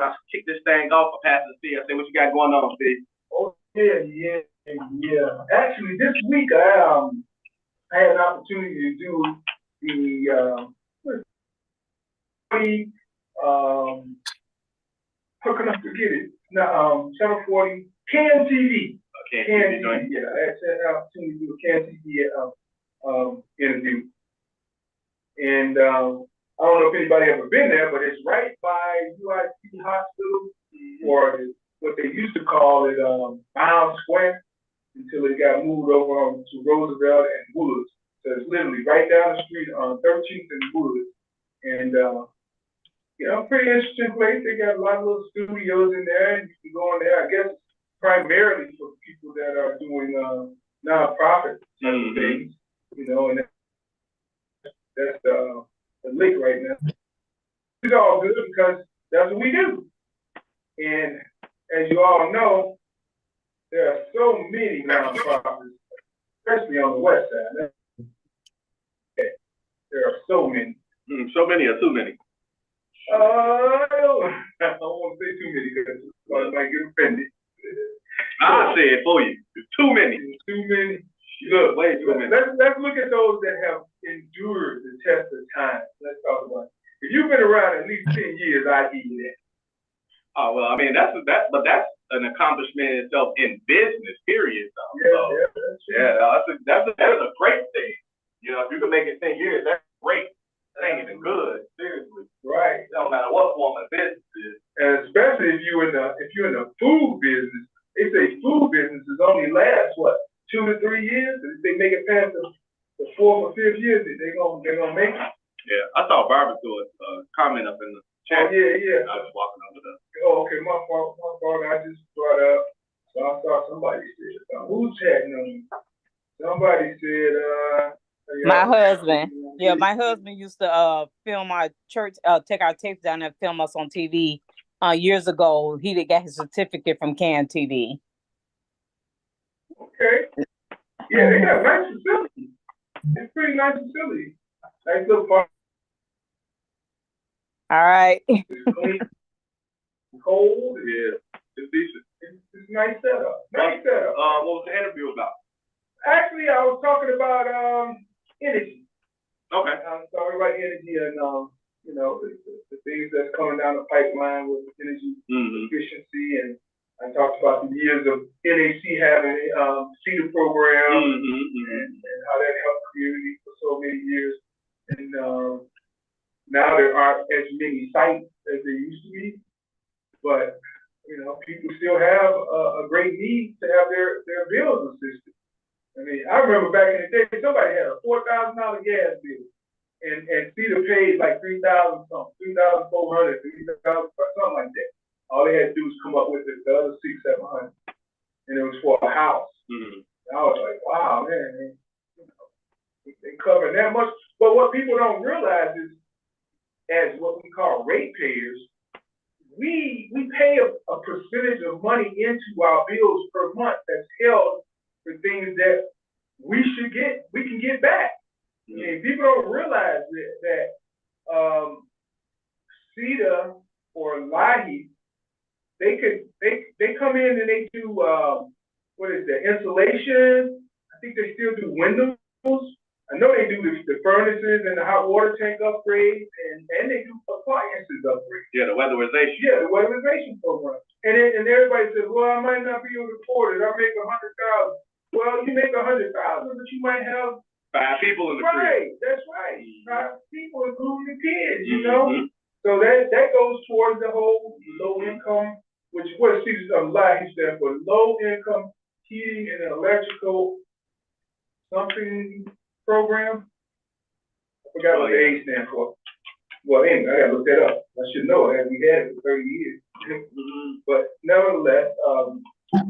I'll kick this thing off. I'll pass it to Steve. I say, what you got going on, Steve? Oh yeah. Actually, this week I had an opportunity to do the how can I forget it? Now, Channel 40 CAN TV. Okay, CAN TV. Yeah, I had an opportunity to do a CAN TV interview, and I don't know if anybody ever been there, but it's right by UIC Hospital, or what they used to call it Bound Square, until it got moved over to Roosevelt and Woods. So it's literally right down the street on 13th and Woods. And, pretty interesting place. They got a lot of little studios in there, and you can go in there, I guess, primarily for people that are doing nonprofit type of things, and that's the lick right now. It's all good because that's what we do. And as you all know, there are so many nonprofits, especially on the west side. There are so many. So many or too many? I don't want to say too many because I might get offended. I'll say it for you. It's too many. Too many. Look, way too many. Let's look at those that have endured the test of time. Let's talk about it. If you've been around at least 10 years, I give you that. Oh, well, I mean, that's an accomplishment in itself in business, period. That's a great thing. If you can make it 10 years, that's great. That ain't even good, seriously. Right. No matter what form of business it is. And especially if you're in the food business, they say food businesses only last 2 to 3 years. And if they make it past the 4th or 5th year, they're gonna make it. Yeah, I saw Barbara do a comment up in the chat. Oh, yeah. I was walking over there. Oh, okay, my fault. I just brought up. So I saw somebody said, who's chatting on me? Somebody said, my husband. Yeah, my husband used to film our church, take our tapes down and film us on TV years ago. He got his certificate from CAN TV. Okay. Yeah, they got nice facilities. It's pretty nice facility. Nice little park. All right. It's clean, cold. Yeah, it's decent. It's a nice setup. What was the interview about? Actually, I was talking about energy. Okay. I was talking about energy and the things that's coming down the pipeline with energy efficiency, and I talked about the years of NAC having CETA program and how that helped the community for so many years. And now there aren't as many sites as there used to be, but people still have a great need to have their bills assisted. I mean, I remember back in the day, somebody had a $4,000 gas bill, and CETA paid like $3,000 something, $3,400, $3,000, something like that. All they had to do was come up with the other $600, $700, and it was for a house. And I was like, wow, man, they cover that much. But what people don't realize is, as what we call ratepayers, we pay a percentage of money into our bills per month that's held for things that we can get back. I mean, people don't realize that CETA or LAHEAP, they come in and they do insulation. I think they still do windows. I know they do the furnaces and the hot water tank upgrades, and they do appliances upgrades. Yeah, the weatherization. Yeah, the weatherization program. And everybody says, well, I might not be able to afford it. I make $100,000. Well, you make $100,000, but you might have 5 people in the crib. Right, that's right. 5 people, including the kids, So that goes towards the whole low income, which what LAHEAP stands for, low income heating and electrical something program. I forgot what the A stands for. Well, anyway, I gotta look that up. I should know that. We had it for 30 years. But nevertheless,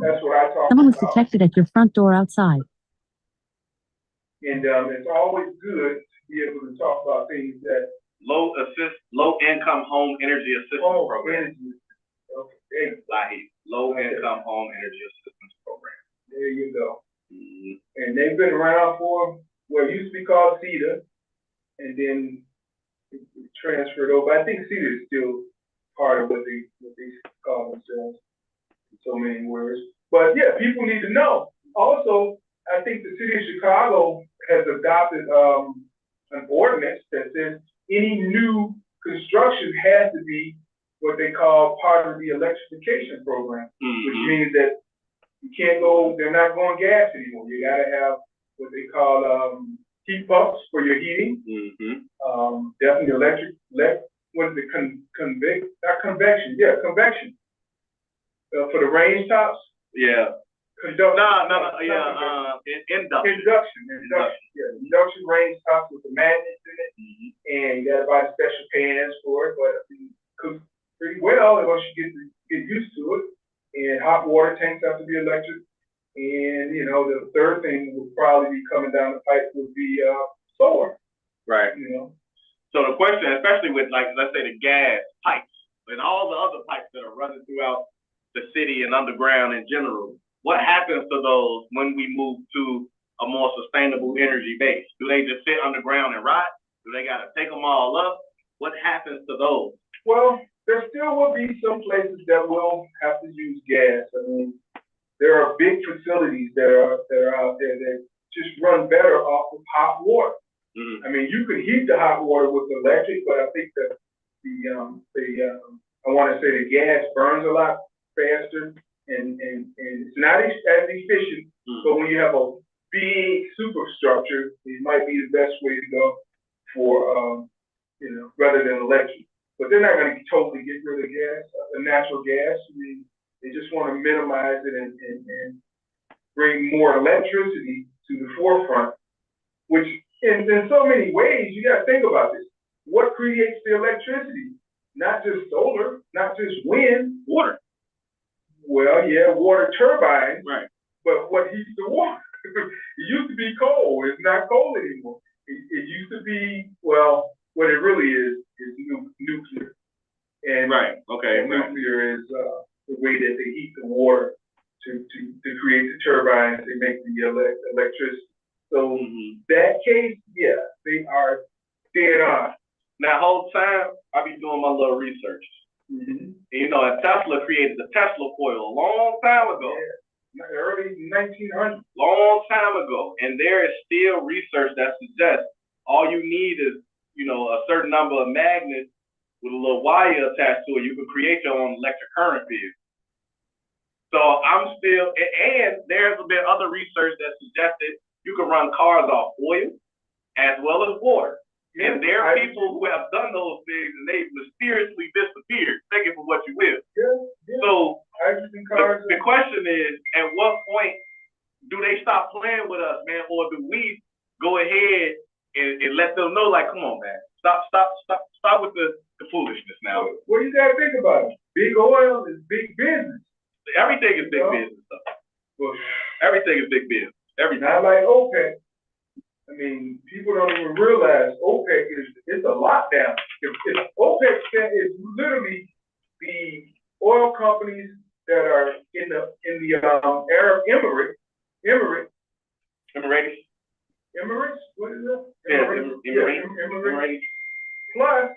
that's what I talk about. Someone was detected at your front door outside. And it's always good to be able to talk about things that low income home energy assistance program. Okay. LAHEAP, low income home energy assistance program. There you go. And they've been around for what used to be called CETA, and then it transferred over. I think CETA is still part matter what they call themselves in so many words. But yeah, people need to know. Also, I think the city of Chicago has adopted an ordinance that says any new construction has to be what they call part of the electrification program, which means that you can't go, they're not going gas anymore. You gotta have what they call heat pumps for your heating. Definitely what is it, convection. For the range tops. Yeah. Induction. Yeah, induction range tops with the magnets in it. And you gotta buy special pans for it, but it cooks pretty well once you get used to it. And hot water tanks have to be electric. And, you know, the third thing would probably be coming down the pipe would be solar. Right. You know. So the question, especially with, like, let's say the gas pipes and all the other pipes that are running throughout the city and underground in general, what happens to those when we move to a more sustainable energy base? Do they just sit underground and rot? Do they gotta take them all up? What happens to those? Well, there still will be some places that will have to use gas. I mean, there are big facilities that are out there that just run better off of hot water. I mean, you could heat the hot water with electric, but I think that I want to say the gas burns a lot faster and it's not as efficient. But when you have a big superstructure, it might be the best way to go for rather than electric. But they're not going to totally get rid of gas, natural gas. I mean, they just want to minimize it and bring more electricity to the forefront, which in so many ways, you got to think about this. What creates the electricity? Not just solar, not just wind. Water. Well, yeah, water turbines. Right. But what heats the water? It used to be coal. It's not coal anymore. It used to be, well, what it really is nuclear. And right. Okay. And nuclear is the way that they heat the water to create the turbines. They make the electricity. So that case, yeah, they are dead on. Now, whole time I be doing my little research. And, you know, and Tesla created the Tesla coil a long time ago. Yeah, early 1900s. Long time ago, and there is still research that suggests all you need is, you know, a certain number of magnets with a little wire attached to it. You can create your own electric current field. So I'm still, and there's been other research that suggested you can run cars off oil as well as water. Yeah, and there are people who have done those things and they've mysteriously disappeared. Take it for what you will. Yeah. So the question is, at what point do they stop playing with us, man, or do we go ahead and let them know, like, come on, man, stop with the foolishness now. What do you got to think about it? Big oil is big business. Everything is big business stuff. Well, everything is big business. Everything. Not like OPEC. I mean, people don't even realize OPEC it's a lockdown. If OPEC is literally the oil companies that are in the Arab Emirates. What is it? Emirates. Plus,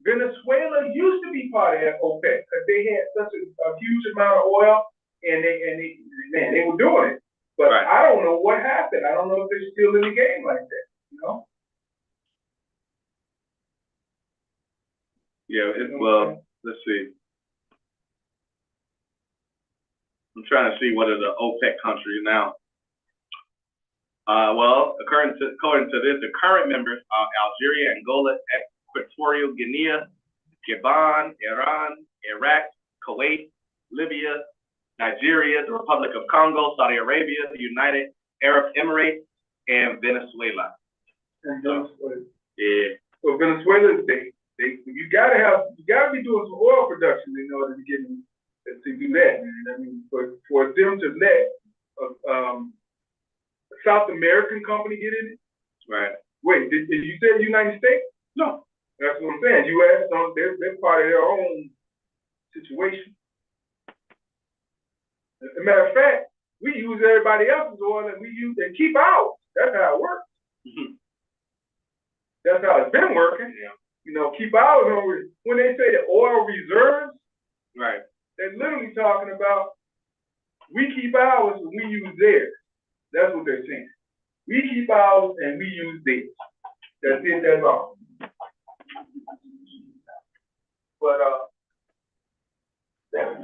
Venezuela used to be part of that OPEC because they had such a huge amount of oil and they were doing it. But right. I don't know what happened. I don't know if they're still in the game like that, you know? Yeah, well, let's see. I'm trying to see what are the OPEC countries now. Well, according to this, the current members are Algeria, Angola, Equatorial Guinea, Gabon, Iran, Iraq, Kuwait, Libya, Nigeria, the Republic of Congo, Saudi Arabia, the United Arab Emirates, and Venezuela. Yeah. So Venezuela, you gotta be doing some oil production in order to do that, man. I mean, for them to let a South American company get in it. Right. Wait, did you say the United States? No. That's what I'm saying. U.S. They're part of their own situation. As a matter of fact, we use everybody else's oil and and keep ours. That's how it works. That's how it's been working. Yeah. keep ours on. When they say the oil reserves, Right. they're literally talking about we keep ours and we use theirs. That's what they're saying. We keep ours and we use theirs. That's it, that's all. But that's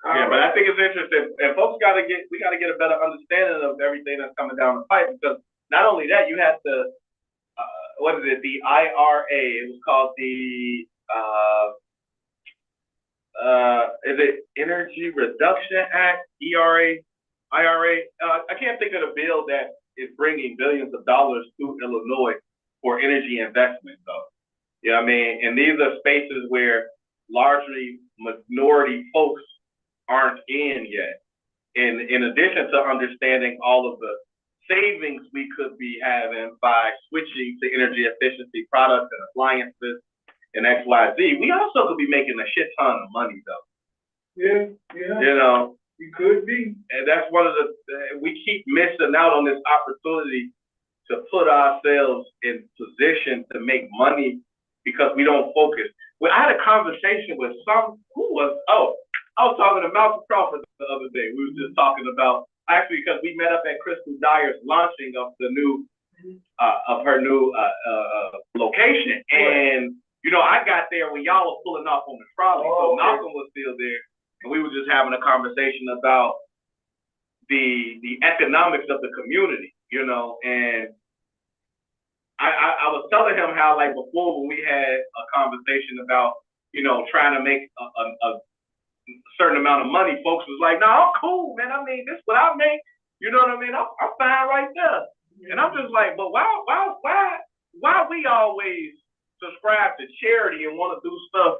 Yeah, but I think it's interesting, and folks we gotta get a better understanding of everything that's coming down the pipe, because not only that, you have to, what is it, the IRA, it was called the, is it Energy Reduction Act, IRA? I can't think of the bill that is bringing billions of dollars to Illinois for energy investment, though. You know what I mean? And these are spaces where largely minority folks aren't in yet. And in addition to understanding all of the savings we could be having by switching to energy efficiency products and appliances and XYZ, we also could be making a shit ton of money, though. Yeah. You know, You could be. and that's one of we keep missing out on this opportunity to put ourselves in position to make money because we don't focus. Well, I had a conversation with I was talking to Malcolm Crawford the other day. We were just talking about, actually, because we met up at Crystal Dyer's launching of the new, of her new location. And, I got there when y'all were pulling off on the trolley. So Malcolm was still there. And we were just having a conversation about the economics of the community, and I was telling him how, like, before when we had a conversation about, trying to make a certain amount of money, folks was like, "No, I'm cool, man. I mean, this is what I make. You know what I mean? I'm fine right there." And I'm just like, but why we always subscribe to charity and want to do stuff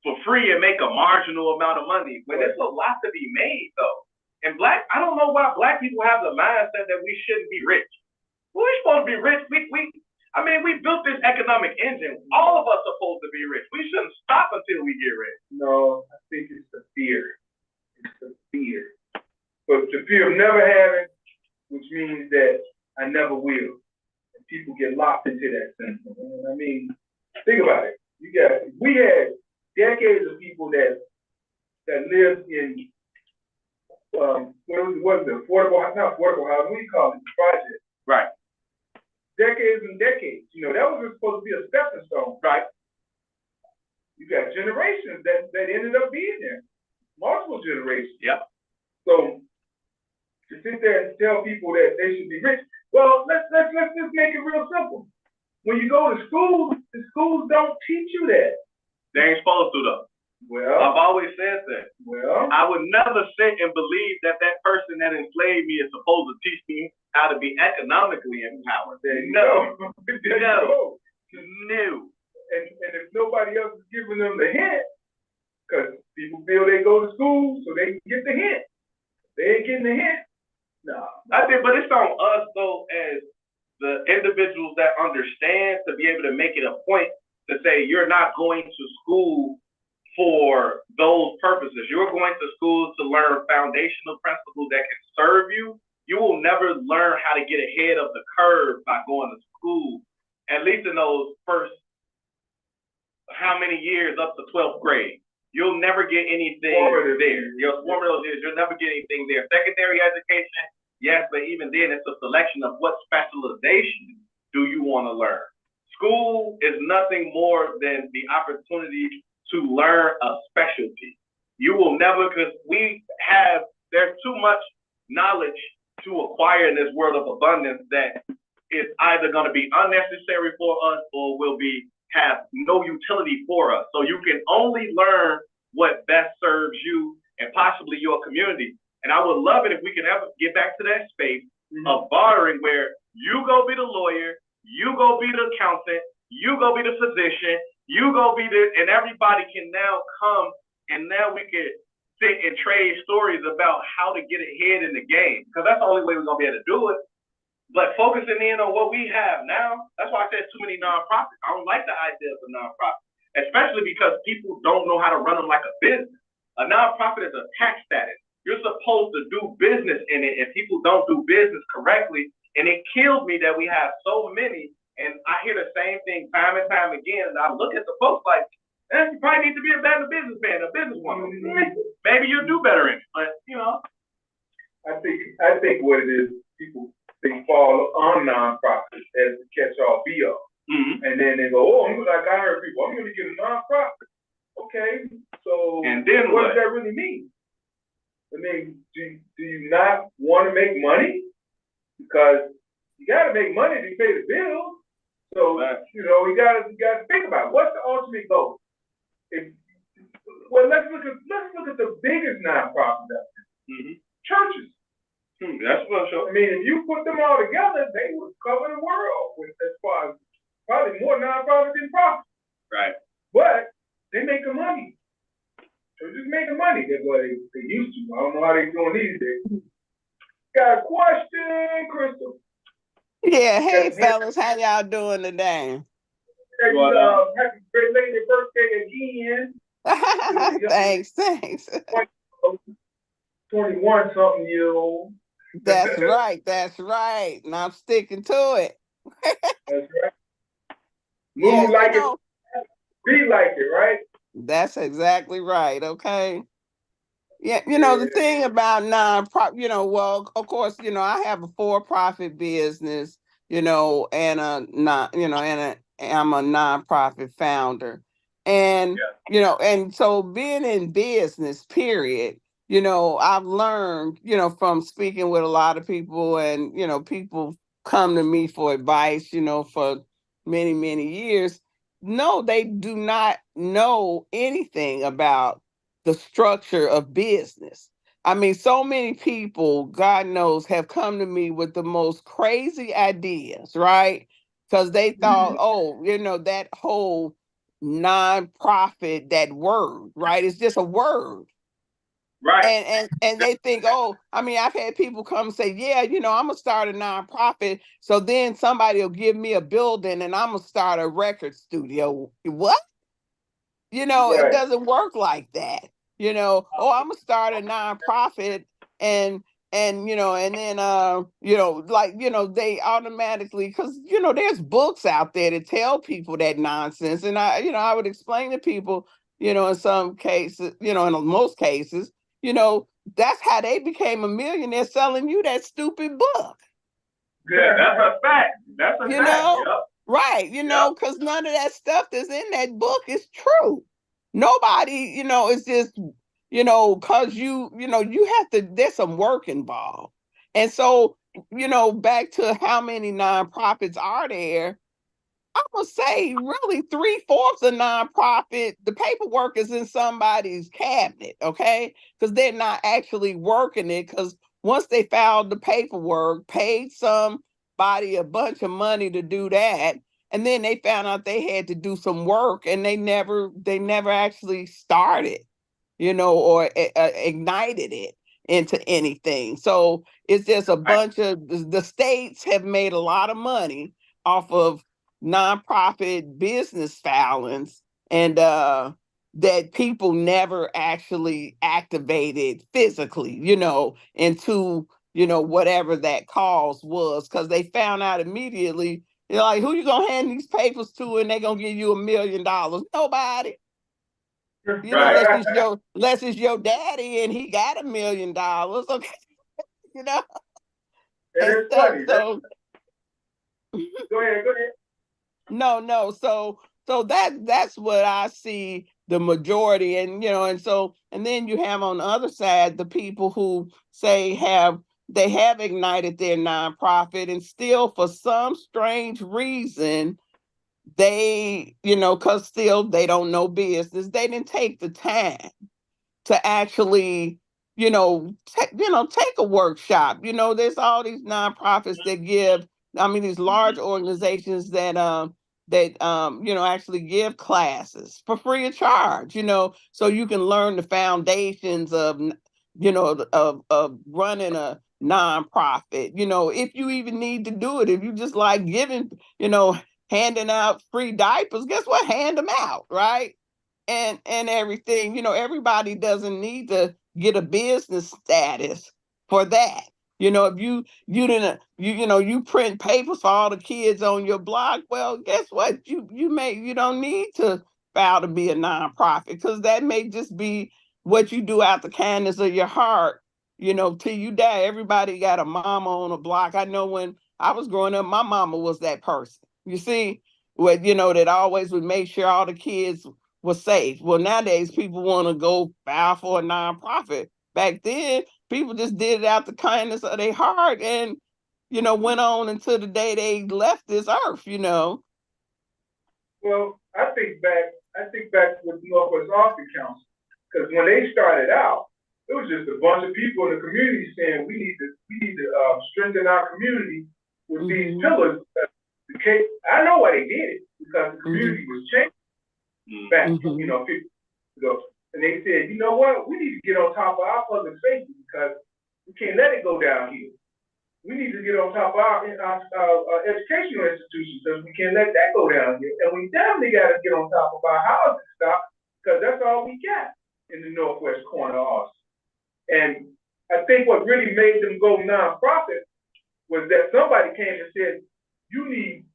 for free and make a marginal amount of money when there's a lot to be made, though. And I don't know why black people have the mindset that we shouldn't be rich. Well, we're supposed to be rich. We built this economic engine. All of us are supposed to be rich. We shouldn't stop until we get rich. No, I think it's the fear. It's the fear. But the fear of never having, which means that I never will. And people get locked into that sentiment. I mean, think about it. We had decades of people that lived in what was it? Not affordable housing. What do you call it? The project. Right. Decades and decades. That was just supposed to be a stepping stone. Right. You got generations that ended up being there. Multiple generations. Yep. So to sit there and tell people that they should be rich, well, let's just make it real simple. When you go to school, the schools don't teach you that. They ain't supposed to, though. Well, I've always said that. Well, I would never sit and believe that person that enslaved me is supposed to teach me how to be economically empowered. There you No. go. No. No. And if nobody else is giving them the hint, because people feel they go to school so they can get the hint. They ain't getting the hint. No. I think, but it's on us, though, as the individuals that understand, to be able to make it a point to say you're not going to school for those purposes. You're going to school to learn foundational principles that can serve you. You will never learn how to get ahead of the curve by going to school, at least in those first how many years up to 12th grade. You'll never get anything there. Your formative years, you'll never get anything there. Secondary education, yes, but even then, it's a selection of what specialization do you want to learn. School is nothing more than the opportunity to learn a specialty. You will never, because there's too much knowledge to acquire in this world of abundance that is either going to be unnecessary for us or will have no utility for us. So you can only learn what best serves you and possibly your community. And I would love it if we could ever get back to that space of bartering where you go be the lawyer, you go be the accountant, you go be the physician, you go be and everybody can now come, and now we can sit and trade stories about how to get ahead in the game, because that's the only way we're going to be able to do it. But focusing in on what we have now, that's why I said too many nonprofits. I don't like the idea of a nonprofit, especially because people don't know how to run them like a business. A nonprofit is a tax status. You're supposed to do business in it, and people don't do business correctly. And it kills me that we have so many And I hear the same thing time and time again. And I look at the folks like, you probably need to be a better businessman, a businesswoman. Maybe you'll do better in it. But, I think what it is, people, they fall on nonprofits as the catch-all be-all. Mm-hmm. And then they go, like I heard people, I'm going to get a nonprofit. Okay, so and then what does that really mean? I mean, do you not want to make money? Because you got to make money to pay the bills. So, you got to think about it. What's the ultimate goal? Let's look at the biggest nonprofit out there. Mm-hmm. Churches. That's what I'm sure. I mean, if you put them all together, they would cover the world with as far as probably more nonprofit than profit. Right. But they making money. Churches making money. That's what they used to. I don't know how they're doing these days. Got a question, Crystal? Yeah, hey fellas, how y'all doing today? Happy belated birthday again. Thanks. 21-something-year-old. That's right. And I'm sticking to it. That's right. Move like it, be like it, right? That's exactly right, okay? Yeah, the thing about nonprofit, well, of course, I have a for-profit business, and I'm a nonprofit founder. And, and so being in business, period, I've learned, from speaking with a lot of people and, people come to me for advice, for many, many years. No, they do not know anything about the structure of business. I mean, so many people, God knows, have come to me with the most crazy ideas, right? Because they thought, that whole nonprofit, that word, right? It's just a word. Right. And they think, I've had people come say, yeah, I'm gonna start a nonprofit. So then somebody will give me a building and I'm gonna start a record studio. What? It doesn't work like that. I'm gonna start a nonprofit and then they automatically, because there's books out there to tell people that nonsense. And I would explain to people, in some cases, in most cases, that's how they became a millionaire, selling you that stupid book. Yeah, that's a fact. That's a fact. Yep. Right, because none of that stuff that's in that book is true. Nobody, it's just, because you have to, there's some work involved. And so, back to how many nonprofits are there, I'm going to say really 3/4 of nonprofit, the paperwork is in somebody's cabinet, okay? Because they're not actually working it, because once they filed the paperwork, paid somebody a bunch of money to do that, and then they found out they had to do some work, and they never actually started, or ignited it into anything. So it's just a bunch of, the states have made a lot of money off of nonprofit business filings, and that people never actually activated physically, into whatever that cause was, because they found out immediately. You're like, who you gonna hand these papers to and they're gonna give you $1 million? Nobody. Unless it's your daddy and he got $1 million. Okay. And it's funny. So go ahead. No. So that's what I see the majority, and and then you have on the other side the people who say they have ignited their nonprofit, and still for some strange reason they, because still they don't know business, they didn't take the time to actually take a workshop. There's all these nonprofits that give, these large organizations that actually give classes for free of charge, so you can learn the foundations of of running a nonprofit, if you even need to do it. If you just like giving, handing out free diapers, guess what? Hand them out, right? And everything, everybody doesn't need to get a business status for that. You know, if you didn't you print papers for all the kids on your block, well, guess what? You don't need to file to be a nonprofit, because that may just be what you do out the kindness of your heart, till you die. Everybody got a mama on a block. I know when I was growing up, my mama was that person. You see, that always would make sure all the kids were safe. Well, nowadays people want to go file for a nonprofit. Back then, people just did it out the kindness of their heart and, went on until the day they left this earth. Well, I think back with Northwest Austin Council, because when they started out, it was just a bunch of people in the community saying we need to strengthen our community with these pillars. I know why they did it, because the community was changing back, 50 years ago. And they said, you know what, we need to get on top of our public safety, because we can't let it go down here. We need to get on top of our educational institutions, because we can't let that go down here. And we definitely got to get on top of our housing stock, because that's all we got in the northwest corner of Austin. And I think what really made them go nonprofit was that somebody came and said, you need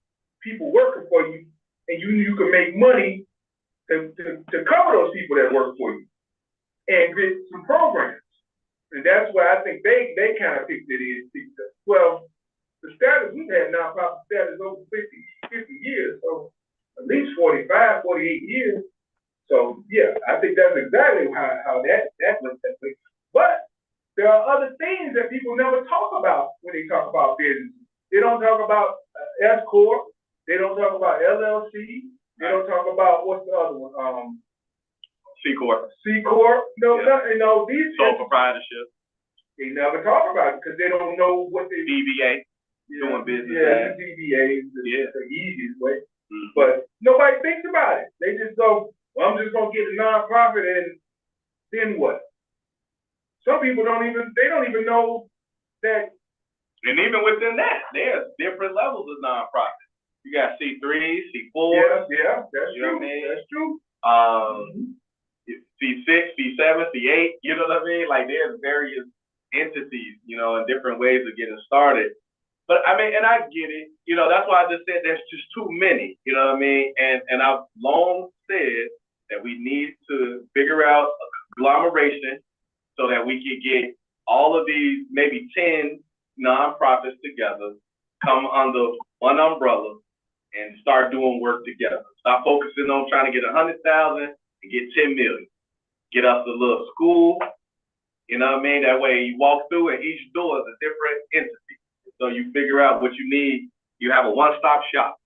people working for you, and you can make money to cover those people that work for you and get some programs. And that's why I think they kind of picked it in. Well, the status, we've had nonprofit status over 50 years, so at least 45, 48 years. So yeah, I think that's exactly how that went that way. But there are other things that people never talk about when they talk about business. They don't talk about S Corp. They don't talk about LLC. They don't talk about, what's the other one? C Corp. C Corp. No, these sole proprietorship. They never talk about it because they don't know what they DBA. Doing business. Yeah, DBA is the easiest way. Mm-hmm. But nobody thinks about it. They just go, well, I'm just gonna get a nonprofit, and then what? Some people don't even know that. And even within that, there's different levels of nonprofit. You got C3, C4. Yeah, that's true. What I mean? That's true. C6, C7, C8. You know what I mean? Like there's various entities, and different ways of getting started. But I mean, and I get it. That's why I just said there's just too many. You know what I mean? And I've long said that we need to figure out a conglomeration so that we can get all of these maybe 10 nonprofits together, come under one umbrella, and start doing work together. Stop focusing on trying to get 100,000 and get 10 million. Get us a little school. You know what I mean? That way you walk through and each door is a different entity. So you figure out what you need. You have a one-stop shop.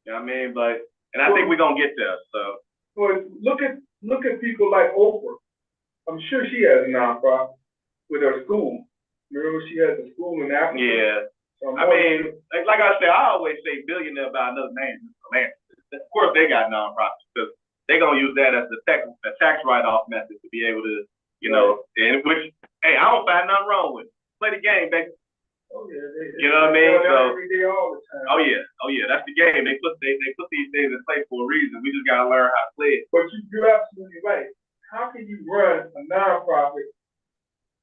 You know what I mean? And I think we're gonna get there. So look at people like Oprah. I'm sure she has a nonprofit with her school. Remember, she has a school in Africa. Yeah. So I mean, like I said, I always say billionaire by another name. Of course, they got nonprofits because they're gonna use that as the tax write-off method to be able to, and which, hey, I don't find nothing wrong with it. Play the game, baby. Oh yeah, you know what I mean? So every day, all the time. Oh yeah, that's the game. They put these things in place for a reason. We just gotta learn how to play it. But you're absolutely right. How can you run a nonprofit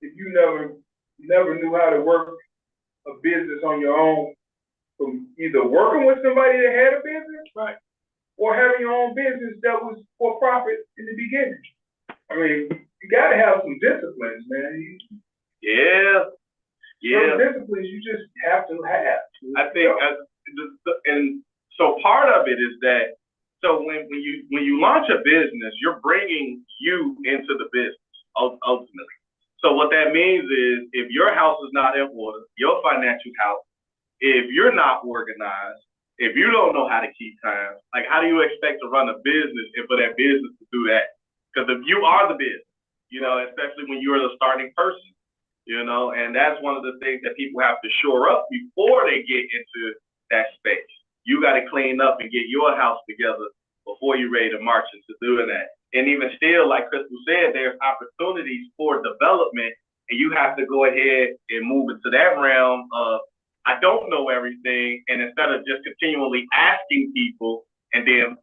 if you never knew how to work a business on your own, from either working with somebody that had a business, right, or having your own business that was for profit in the beginning? I mean, you gotta have some disciplines, man. Some disciplines you just have to have. I think, and so part of it is that, so when you launch a business, you're bringing you into the business ultimately. So what that means is, if your house is not in order, your financial house, if you're not organized, if you don't know how to keep time, like how do you expect to run a business and for that business to do that? Because if you are the business, especially when you're the starting person, and that's one of the things that people have to shore up before they get into that space. You got to clean up and get your house together before you're ready to march into doing that. And even still, like Crystal said, there's opportunities for development, and you have to go ahead and move into that realm of, I don't know everything, and instead of just continually asking people and then,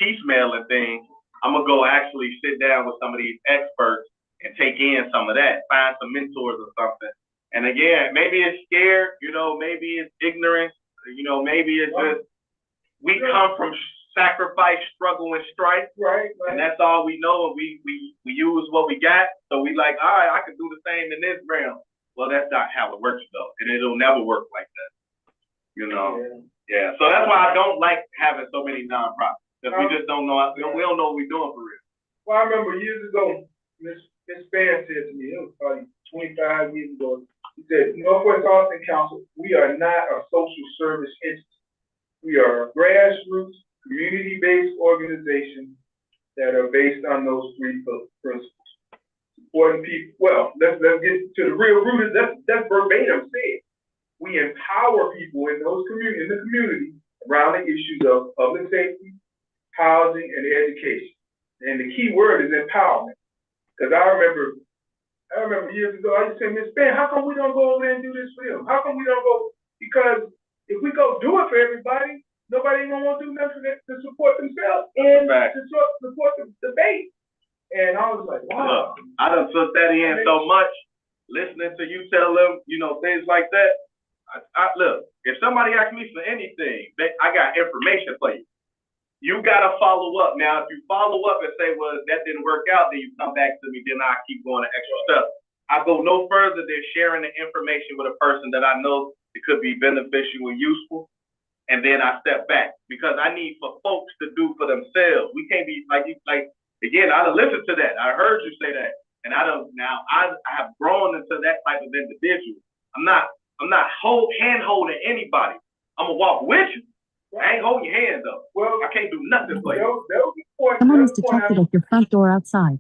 piecemealing things, I'm gonna go actually sit down with some of these experts and take in some of that, find some mentors or something, And again, maybe it's scared, maybe it's ignorance, maybe it's just, we come from sacrifice, struggle, and strife. Right. And that's all we know, and we use what we got. So we like, all right, I can do the same in this realm. Well, that's not how it works though, and it'll never work like that. Yeah. So that's why I don't like having so many nonprofits, because we just don't know. We don't know what we're doing for real. Well, I remember years ago, Miss Span said to me, it was probably 25 years ago. He said, Northwest Austin Council, we are not a social service entity. We are a grassroots, community-based organization that are based on those three principles. Supporting people. Well, let's get to the real root. That's verbatim said. We empower people in the community around the issues of public safety, housing, and education. And the key word is empowerment. Because I remember years ago, I used to say, Miss Ben, how come we don't go over there and do this for them? How come we don't go? Because if we go do it for everybody, nobody ain't gonna want to do nothing to support themselves and to support the base. And I was like, wow. Look, I done took that in so much, listening to you tell them, things like that. Look, if somebody asks me for anything, I got information for you. You gotta follow up. Now, if you follow up and say, well, that didn't work out, then you come back to me, then I keep going to extra stuff. I go no further than sharing the information with a person that I know it could be beneficial and useful. And then I step back, because I need for folks to do for themselves. We can't be again, I done listened to that. I heard you say that. And I have grown into that type of individual. I'm not hand holding anybody. I'm gonna walk with you. I ain't holding your hand though. Well, I can't do nothing for you. Someone is detected at your front door outside.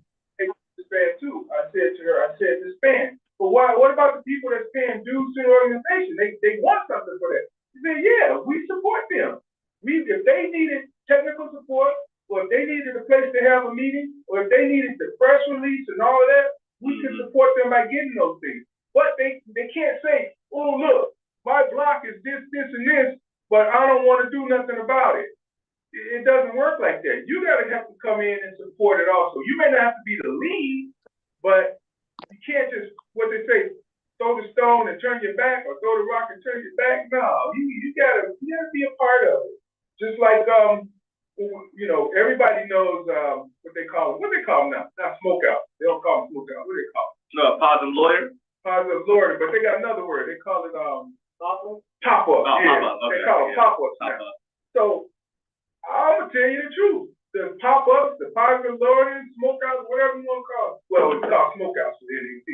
Too. I said to her, this Span, but what about the people that's paying dues to the organization? They want something for that. She said, yeah, we support them. If they needed technical support, or if they needed a place to have a meeting, or if they needed the press release and all of that, we can support them by getting those things. But they can't say, oh, look, my block is this, and this, but I don't want to do nothing about it. It doesn't work like that. You got to have to come in and support it also. You may not have to be the lead, but you can't just, what they say, throw the stone and turn your back, or throw the rock and turn your back. No, you gotta be a part of it. Just like everybody knows what they call them now. Not smokeout. They don't call them smokeout. What do they call them? No, positive lawyer. Positive lawyer, but they got another word. They call it top up. Oh, yeah, pop-up. Okay. They call it pop ups now. So I'm gonna tell you the truth. The pop ups, the positive lawyers, smokeouts, whatever you want to call it. Well, it's called smokeouts with NAC.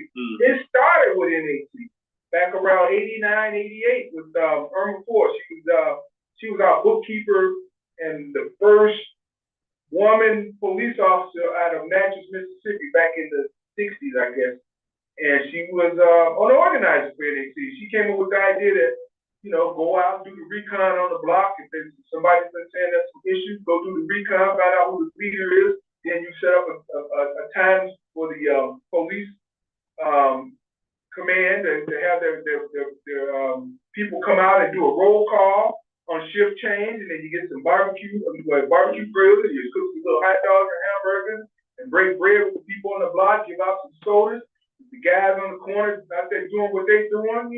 It started with NAC back around 89, 88 with Irma Ford. She was our bookkeeper and the first woman police officer out of Natchez, Mississippi, back in the 60s, I guess. And she was an organizer for NAC. She came up with the idea that, go out and do the recon on the block. If somebody's been saying there's some issues, go do the recon, find out who the leader is. Then you set up a time for the police command to have their people come out and do a roll call on shift change, and then you get some barbecue grills, and you cook some little hot dogs and hamburgers, and break bread with the people on the block, give out some sodas. The guys on the corner out there doing what they're doing,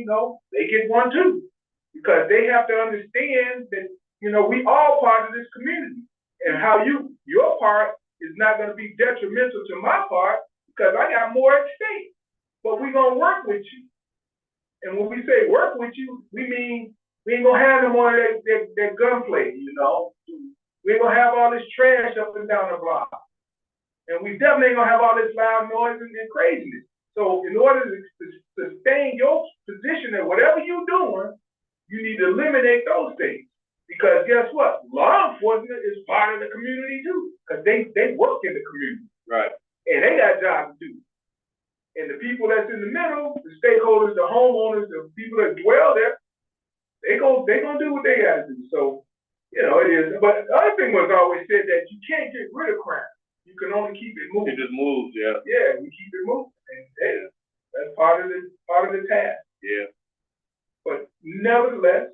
they get one too. Because they have to understand that, we all part of this community. And how your part is not going to be detrimental to my part, because I got more at stake. But we're going to work with you. And when we say work with you, we mean we ain't going to have them on that gunplay, We ain't going to have all this trash up and down the block. And we definitely ain't going to have all this loud noise and craziness. So in order to sustain your position at whatever you're doing, you need to eliminate those things. Because guess what? Law enforcement is part of the community too. Because they work in the community. Right. And they got jobs to do. And the people that's in the middle, the stakeholders, the homeowners, the people that dwell there, they gonna do what they gotta do. So, it is. But the other thing was always said that you can't get rid of crime. You can only keep it moving. It just moves, yeah. Yeah, we keep it moving. And that's part of the task. Yeah. But nevertheless,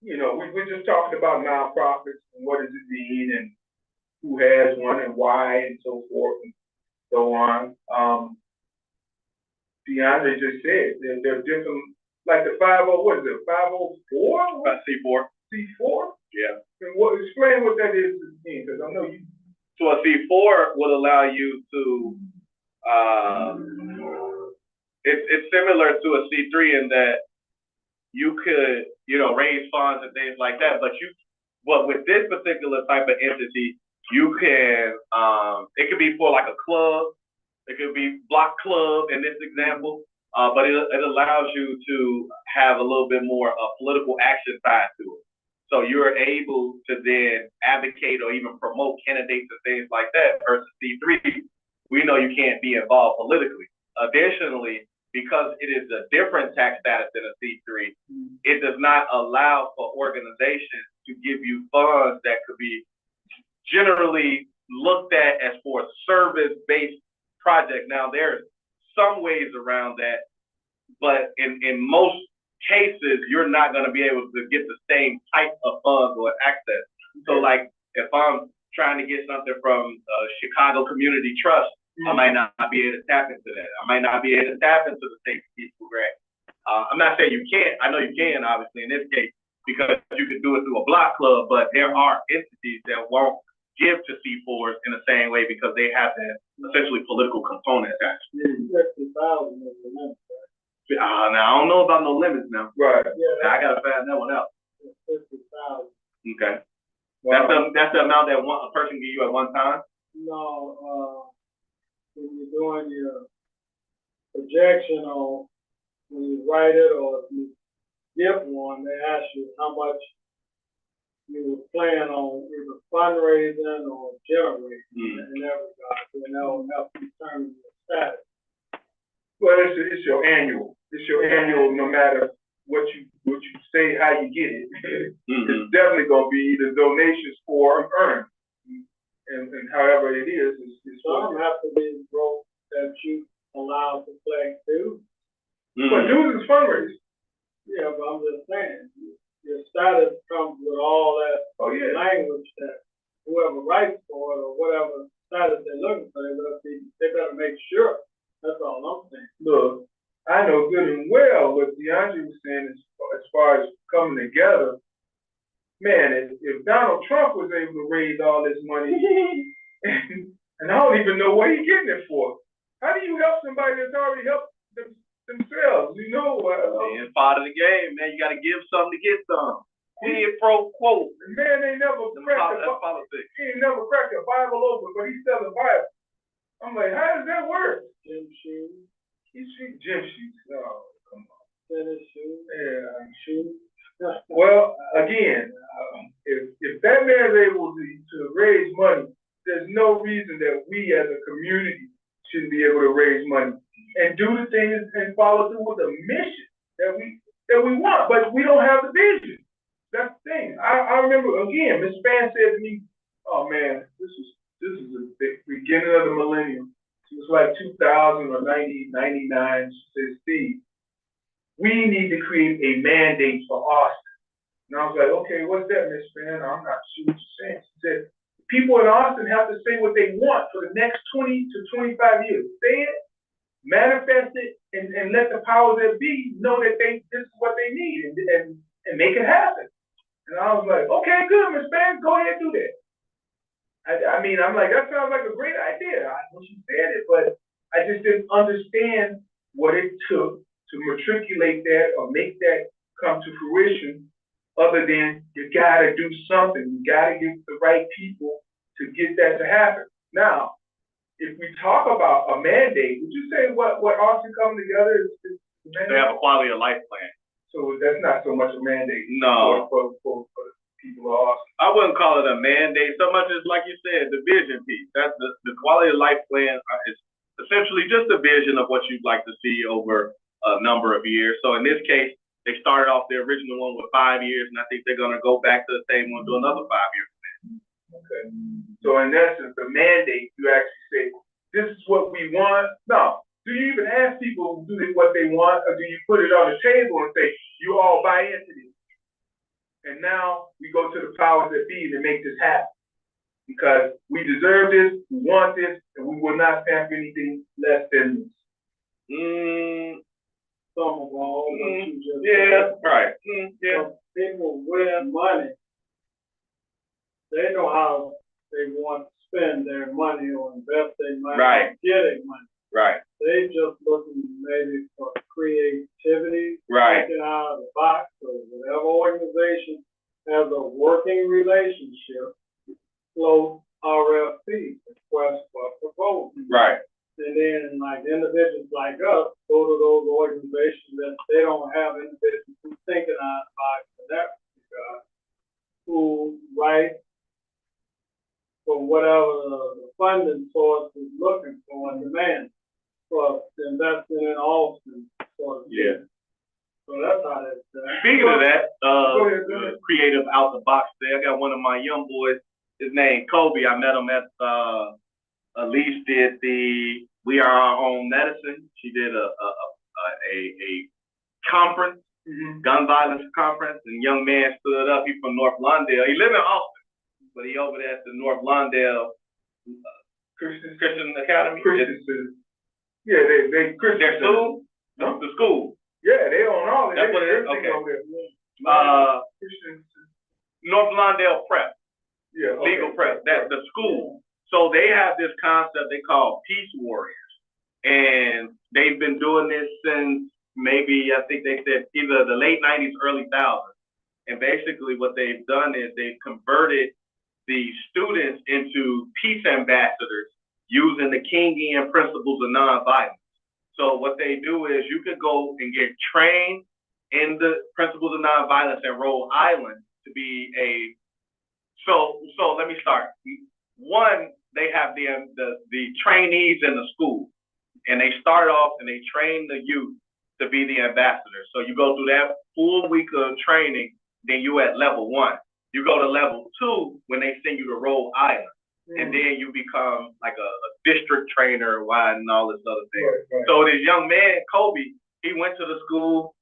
we're just talking about nonprofits and what does it mean and who has one and why and so forth and so on. DeAndre just said, they're different, like the 50, what is it, 504? About C4. C4? Yeah. And explain what that is to me, because I know you. So a C4 would allow you to, it's similar to a C3 in that you could, raise funds and things like that, but with this particular type of entity, you can, it could be for like a club, it could be block club in this example, but it allows you to have a little bit more political action tied to it. So you're able to then advocate or even promote candidates and things like that versus C3. We know you can't be involved politically. Additionally, because it is a different tax status than a C3, it does not allow for organizations to give you funds that could be generally looked at as for a service-based project. Now, there's some ways around that, but in most cases, you're not going to be able to get the same type of funds or access. So, like, if I'm trying to get something from Chicago Community Trust, I might not be able to tap into that. I might not be able to tap into the state peaceful grant. I'm not saying you can't. I know you can, obviously, in this case, because you can do it through a block club, but there are entities that won't give to C4s in the same way because they have that essentially political component attached. Now, I don't know about no limits now. Right. Yeah, I got to find that one out. Okay. Wow. That's the amount that a person give you at one time? No, when you're doing your projection on when you write it or if you give one, they ask you how much you plan on either fundraising or generating in every regard, and that will help determine your status. Well, it's your annual. It's your annual, no matter what you say, how you get it. It's definitely gonna be either donations or earned. And however it is, it's some have to be broke that you allow to collect dues. But dues is fundraising. Yeah, but I'm just saying, your status comes with all that language that whoever writes for it or whatever status they're looking for, they better make sure. That's all I'm saying. Look, I know good and well what DeAndre was saying as far as coming together. Man, if Donald Trump was able to raise all this money, and I don't even know what he's getting it for. How do you help somebody that's already helped themselves? Being part of the game, man. You got to give something to get some. Quid pro quo. Man, they never cracked politics. He ain't never cracked a Bible open, but he's selling Bible. I'm like, how does that work? Gym shoes. He's gym shoes. Oh, come on. Tennis shoes. Yeah, shoes. Well, again, if that man's able to raise money, there's no reason that we as a community shouldn't be able to raise money and do the things and follow through with the mission that we want, but we don't have the vision. That's the thing. I remember again, Ms. Spann said to me, "Oh man, this is the beginning of the millennium." It was like 2000 or 99. She said, "Steve, we need to create a mandate for Austin." And I was like, "Okay, what's that, Ms. Spann? I'm not sure what you're saying." She said, "People in Austin have to say what they want for the next 20 to 25 years. Say it, manifest it, and let the powers that be know that this is what they need and make it happen." And I was like, "Okay, good, Ms. Spann, go ahead and do that." I mean, I'm like, that sounds like a great idea. I know she said it, but I just didn't understand what it took to matriculate that or make that come to fruition, other than you gotta do something. You gotta get the right people to get that to happen. Now, if we talk about a mandate, would you say what Austin come together is They have a quality of life plan. So that's not so much a mandate. No. For people of Austin. I wouldn't call it a mandate so much as, like you said, the vision piece. That's the quality of life plan is essentially just a vision of what you'd like to see over a number of years. So in this case, they started off the original one with 5 years, and I think they're going to go back to the same one, do another 5 years. Okay. So in essence, the mandate, you actually say, this is what we want. No. Do you even ask people do what they want, or do you put it on the table and say, you all buy into this? And now we go to the powers that be to make this happen. Because we deserve this, we want this, and we will not stand for anything less than this. some of all what you just Yeah, said. right. Yeah. So people with money, they know how they want to spend their money or invest their money Right. or getting money. Right. They just looking maybe for creativity, Right. thinking out of the box, or whatever organization has a working relationship, float RFP, request for proposal. Right. And then like individuals like us go to those organizations that they don't have individuals who thinking out of the box in that regard, who write for whatever the funding source is looking for and demand for investing in Austin. Yeah. So that's how that's done. Speaking of that, Go ahead. creative out the box there, I got one of my young boys, his name Kobe. I met him at Elise did the We Are Our Own Medicine. She did a conference, gun violence conference, and young man stood up. He's from North Lawndale. He live in Austin, but he over there at the North Lawndale Christian Academy. Christensen. Yeah, they Christensen. Their school? No, the school. Yeah, they own all that. That's what it is? Everything Okay. over there. Christensen. North Lawndale Prep, Yeah. legal prep. That's the school. So they have this concept they call Peace Warriors, and they've been doing this since maybe I think they said either the late '90s, early 2000s. And basically, what they've done is they've converted the students into peace ambassadors using the Kingian principles of nonviolence. So what they do is you could go and get trained in the principles of nonviolence at Rhode Island to be a. So let me start. One, they have the trainees in the school, and they start off and they train the youth to be the ambassadors. So you go through that full week of training, then you at level 1. You go to level 2 when they send you to Rhode Island, and then you become like a district trainer and all this other thing. Right. So this young man, Kobe, he went to the school.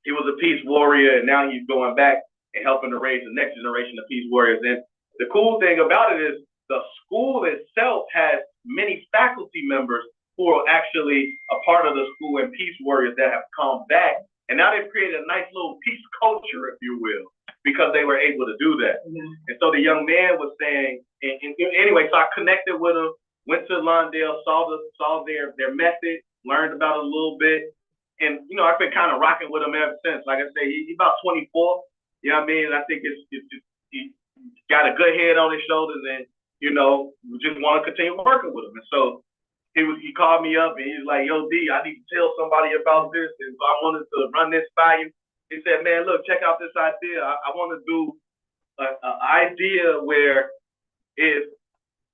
He was a peace warrior, and now he's going back and helping to raise the next generation of peace warriors. And the cool thing about it is the school itself has many faculty members who are actually a part of the school and peace warriors that have come back. And now they've created a nice little peace culture, if you will, because they were able to do that. And so the young man was saying, and anyway, so I connected with him, went to Lawndale, saw their method, learned about it a little bit. And, you know, I've been kind of rocking with him ever since. Like I say, he's about 24. You know what I mean? I think he got a good head on his shoulders, and, you know, we just want to continue working with him. And so he called me up and he's like, yo, D, I need to tell somebody about this. And so I wanted to run this by you. He said, man, look, check out this idea. I want to do an idea where if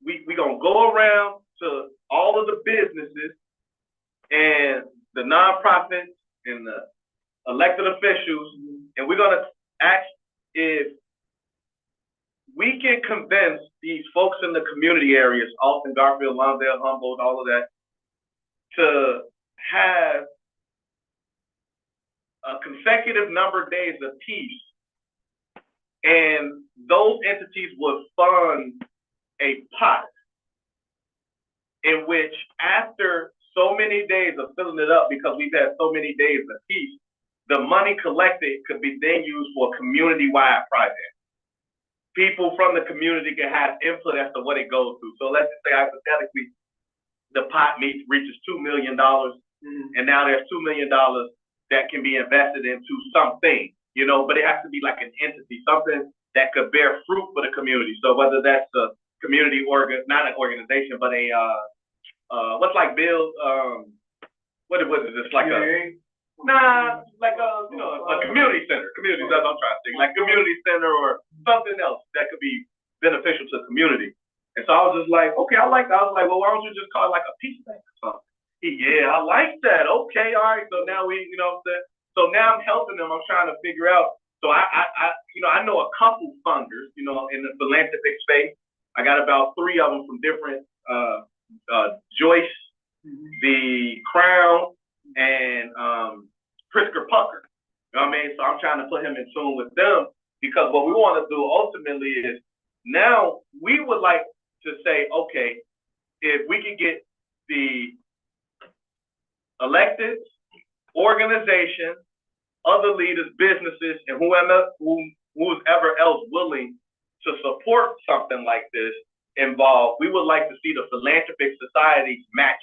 we going to go around to all of the businesses and the nonprofits and the elected officials, and we're going to ask if we can convince these folks in the community areas, Alton, Garfield, Lawndale, Humboldt, all of that, to have a consecutive number of days of peace. And those entities would fund a pot in which after so many days of filling it up, because we've had so many days of peace, the money collected could be then used for a community-wide project. People from the community can have input as to what it goes to. So let's just say hypothetically, the pot reaches $2 million, and now there's $2 million that can be invested into something, you know, but it has to be like an entity, something that could bear fruit for the community. So whether that's a community not an organization, but a what's like Bill, what is this, like like a community center. Community, that's what I'm trying to think. Like community center or something else that could be beneficial to the community. And so I was just like, okay, I like that. I was like, well, why don't you just call it like a peace bank or something? Yeah, I like that. Okay, all right. So now we, you know what I'm saying? So now I'm helping them. I'm trying to figure out. So I know a couple funders, you know, in the philanthropic space. I got about 3 of them from different Joyce, the Crown, and Pritzker Pucker. You know what I mean? So I'm trying to put him in tune with them, because what we want to do ultimately is now we would like to say, okay, if we could get the electeds, organizations, other leaders, businesses, and who's ever else willing to support something like this involved. We would like to see the philanthropic societies match.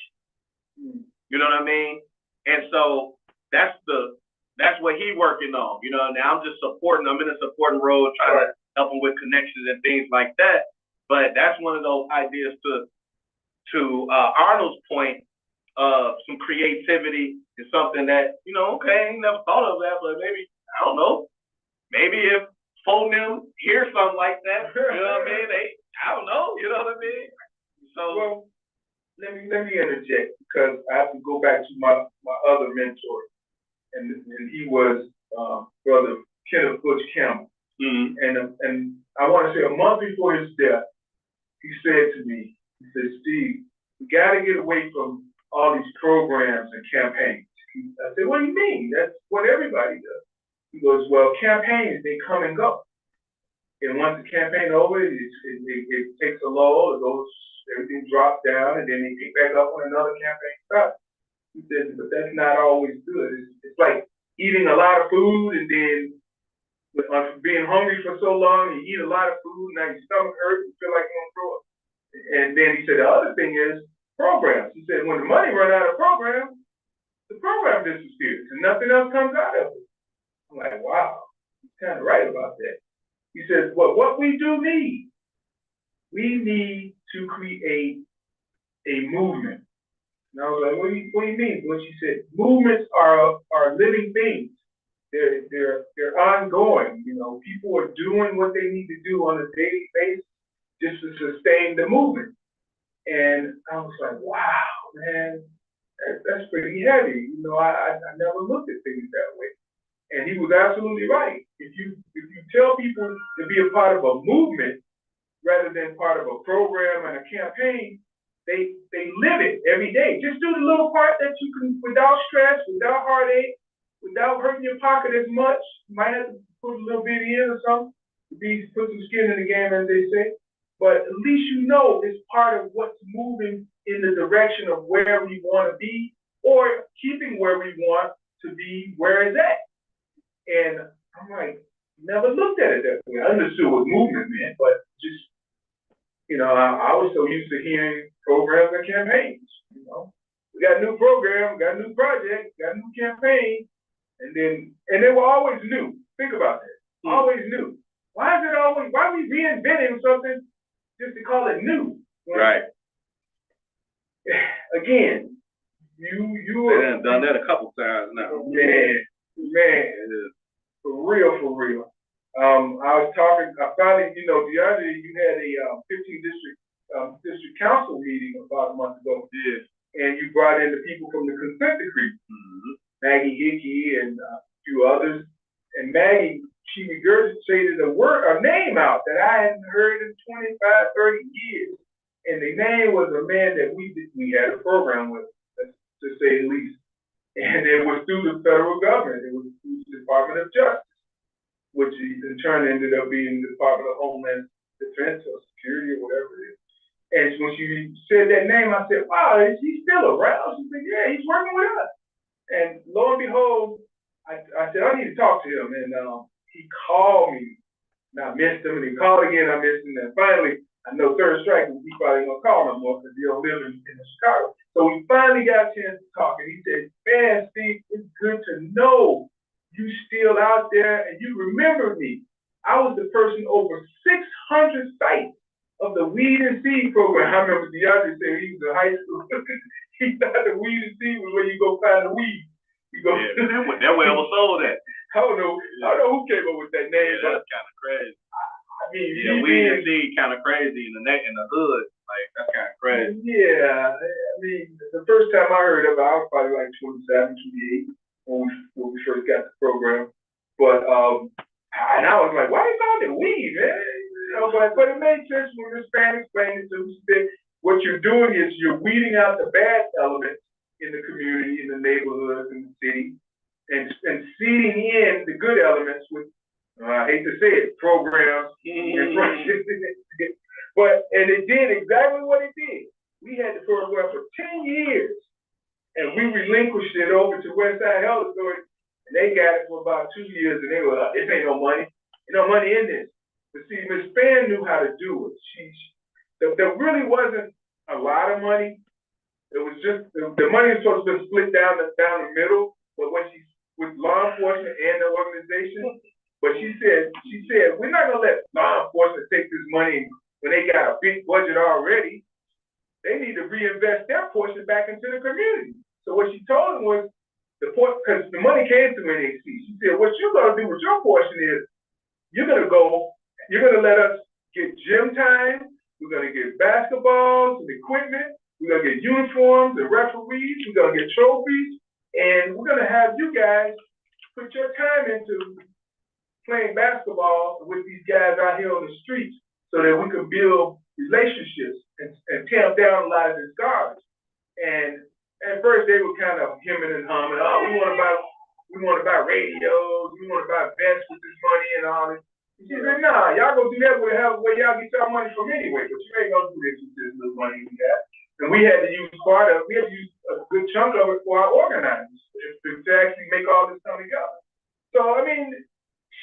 You know what I mean? And so that's what he's working on. You know, now I'm just supporting. I'm in a supporting role, trying to help him with connections and things like that. But that's one of those ideas to Arnold's point of some creativity is something that, you know, okay, I ain't never thought of that, but maybe, I don't know, maybe if Phonem hear something like that, you know what I mean? I don't know, you know what I mean? So, well, let me interject because I have to go back to my other mentor, and he was Brother Kenneth Butch Campbell. And I want to say a month before his death, he said to me, he said, Steve, we got to get away from all these programs and campaigns. I said, what do you mean? That's what everybody does. He goes, well, campaigns, they come and go. And once the campaign over, it takes a lull, everything drops down, and then they pick back up when another campaign starts. He said, but that's not always good. It's like eating a lot of food and then being hungry for so long, you eat a lot of food, now your stomach hurts, you feel like you're gonna throw up. And then he said, the other thing is programs. He said, when the money run out of programs, the program disappears and nothing else comes out of it. I'm like, wow, he's kind of right about that. He says, well, what we do need, we need to create a movement. And I was like, what do you mean? Well, she said, movements are living things. They're ongoing. You know, people are doing what they need to do on a daily basis just to sustain the movement. And I was like, wow, man, that's pretty heavy. You know, I never looked at things that way. And he was absolutely right. If you tell people to be a part of a movement rather than part of a program and a campaign, they live it every day. Just do the little part that you can without stress, without heartache, without hurting your pocket as much. You might have to put a little bit in or something to put some skin in the game, as they say. But at least you know it's part of what's moving in the direction of where we want to be, or keeping where we want to be where it's at. And I'm like, never looked at it that way. I understood what movement meant, but just, you know, I was so used to hearing programs and campaigns. You know, we got a new program, got a new project, got a new campaign, and they were always new. Think about that. Always new. Why are we reinventing something just to call it new? Right. Again, you have done that a couple times now. Man, for real. I finally, you know, DeAndre, you had a 15 district council meeting about a month ago. Yeah. And you brought in the people from the consent decree, Maggie Hickey and a few others. And Maggie, she regurgitated a name out that I hadn't heard in 25, 30 years. And the name was a man that we had a program with, to say the least. And it was through the federal government. It was through the Department of Justice, which in turn ended up being the Department of Homeland Defense or Security or whatever it is. And when she said that name, I said, wow, is he still around? She said, yeah, he's working with us. And lo and behold, I said, I need to talk to him. And he called me, and I missed him. And he called again, I missed him. And finally, I know third strike, he probably ain't gonna call no more because he don't live in Chicago. So we finally got a chance to talk. And he said, man, Steve, it's good to know you still out there and you remember me. I was the person over 600 sites of the Weed and Seed program. I remember DeAndre said he was in high school. He thought the Weed and Seed was where you go find the weed. You go, yeah, that way I was sold at. I don't know who came up with that name. Yeah, that's kind of crazy. I mean, yeah, Weed and Seed kind of crazy in the hood. Like, that's kind of crazy. Yeah, I mean, the first time I heard of it, I was probably like 27, 28 when we first got the program. But and I was like, why you calling it weed, man? You know, but it made sense when Miss Fan explained it to me. That what you're doing is you're weeding out the bad elements in the community, in the neighborhoods, in the city, and seeding in the good elements with, I hate to say it, programs and projects. And it did exactly what it did. We had the program for 10 years, and we relinquished it over to Westside Health Authority, and they got it for about 2 years, and they were like, "This ain't no money, no money in this." But see, Ms. Spann knew how to do it. There really wasn't a lot of money. It was just the money was supposed to be split down the middle, but when she with law enforcement and the organization, but she said we're not gonna let law enforcement take this money when they got a big budget already. They need to reinvest their portion back into the community. So what she told them was because the money came through NAC. She said, what you're gonna do with your portion is you're gonna let us get gym time, we're gonna get basketballs and equipment, we're gonna get uniforms and referees, we're gonna get trophies, and we're gonna have you guys put your time into playing basketball with these guys out here on the streets so that we can build relationships and tamp down a lot of this garbage. And at first they were kind of hemming and humming, oh, we want to buy radios, we want to buy vests with this money and all this. She said, nah, y'all gonna do that with where y'all get y'all money from anyway, but you ain't gonna do this with this little money we got. And we had to use a good chunk of it for our organizers to actually make all this come together. So I mean,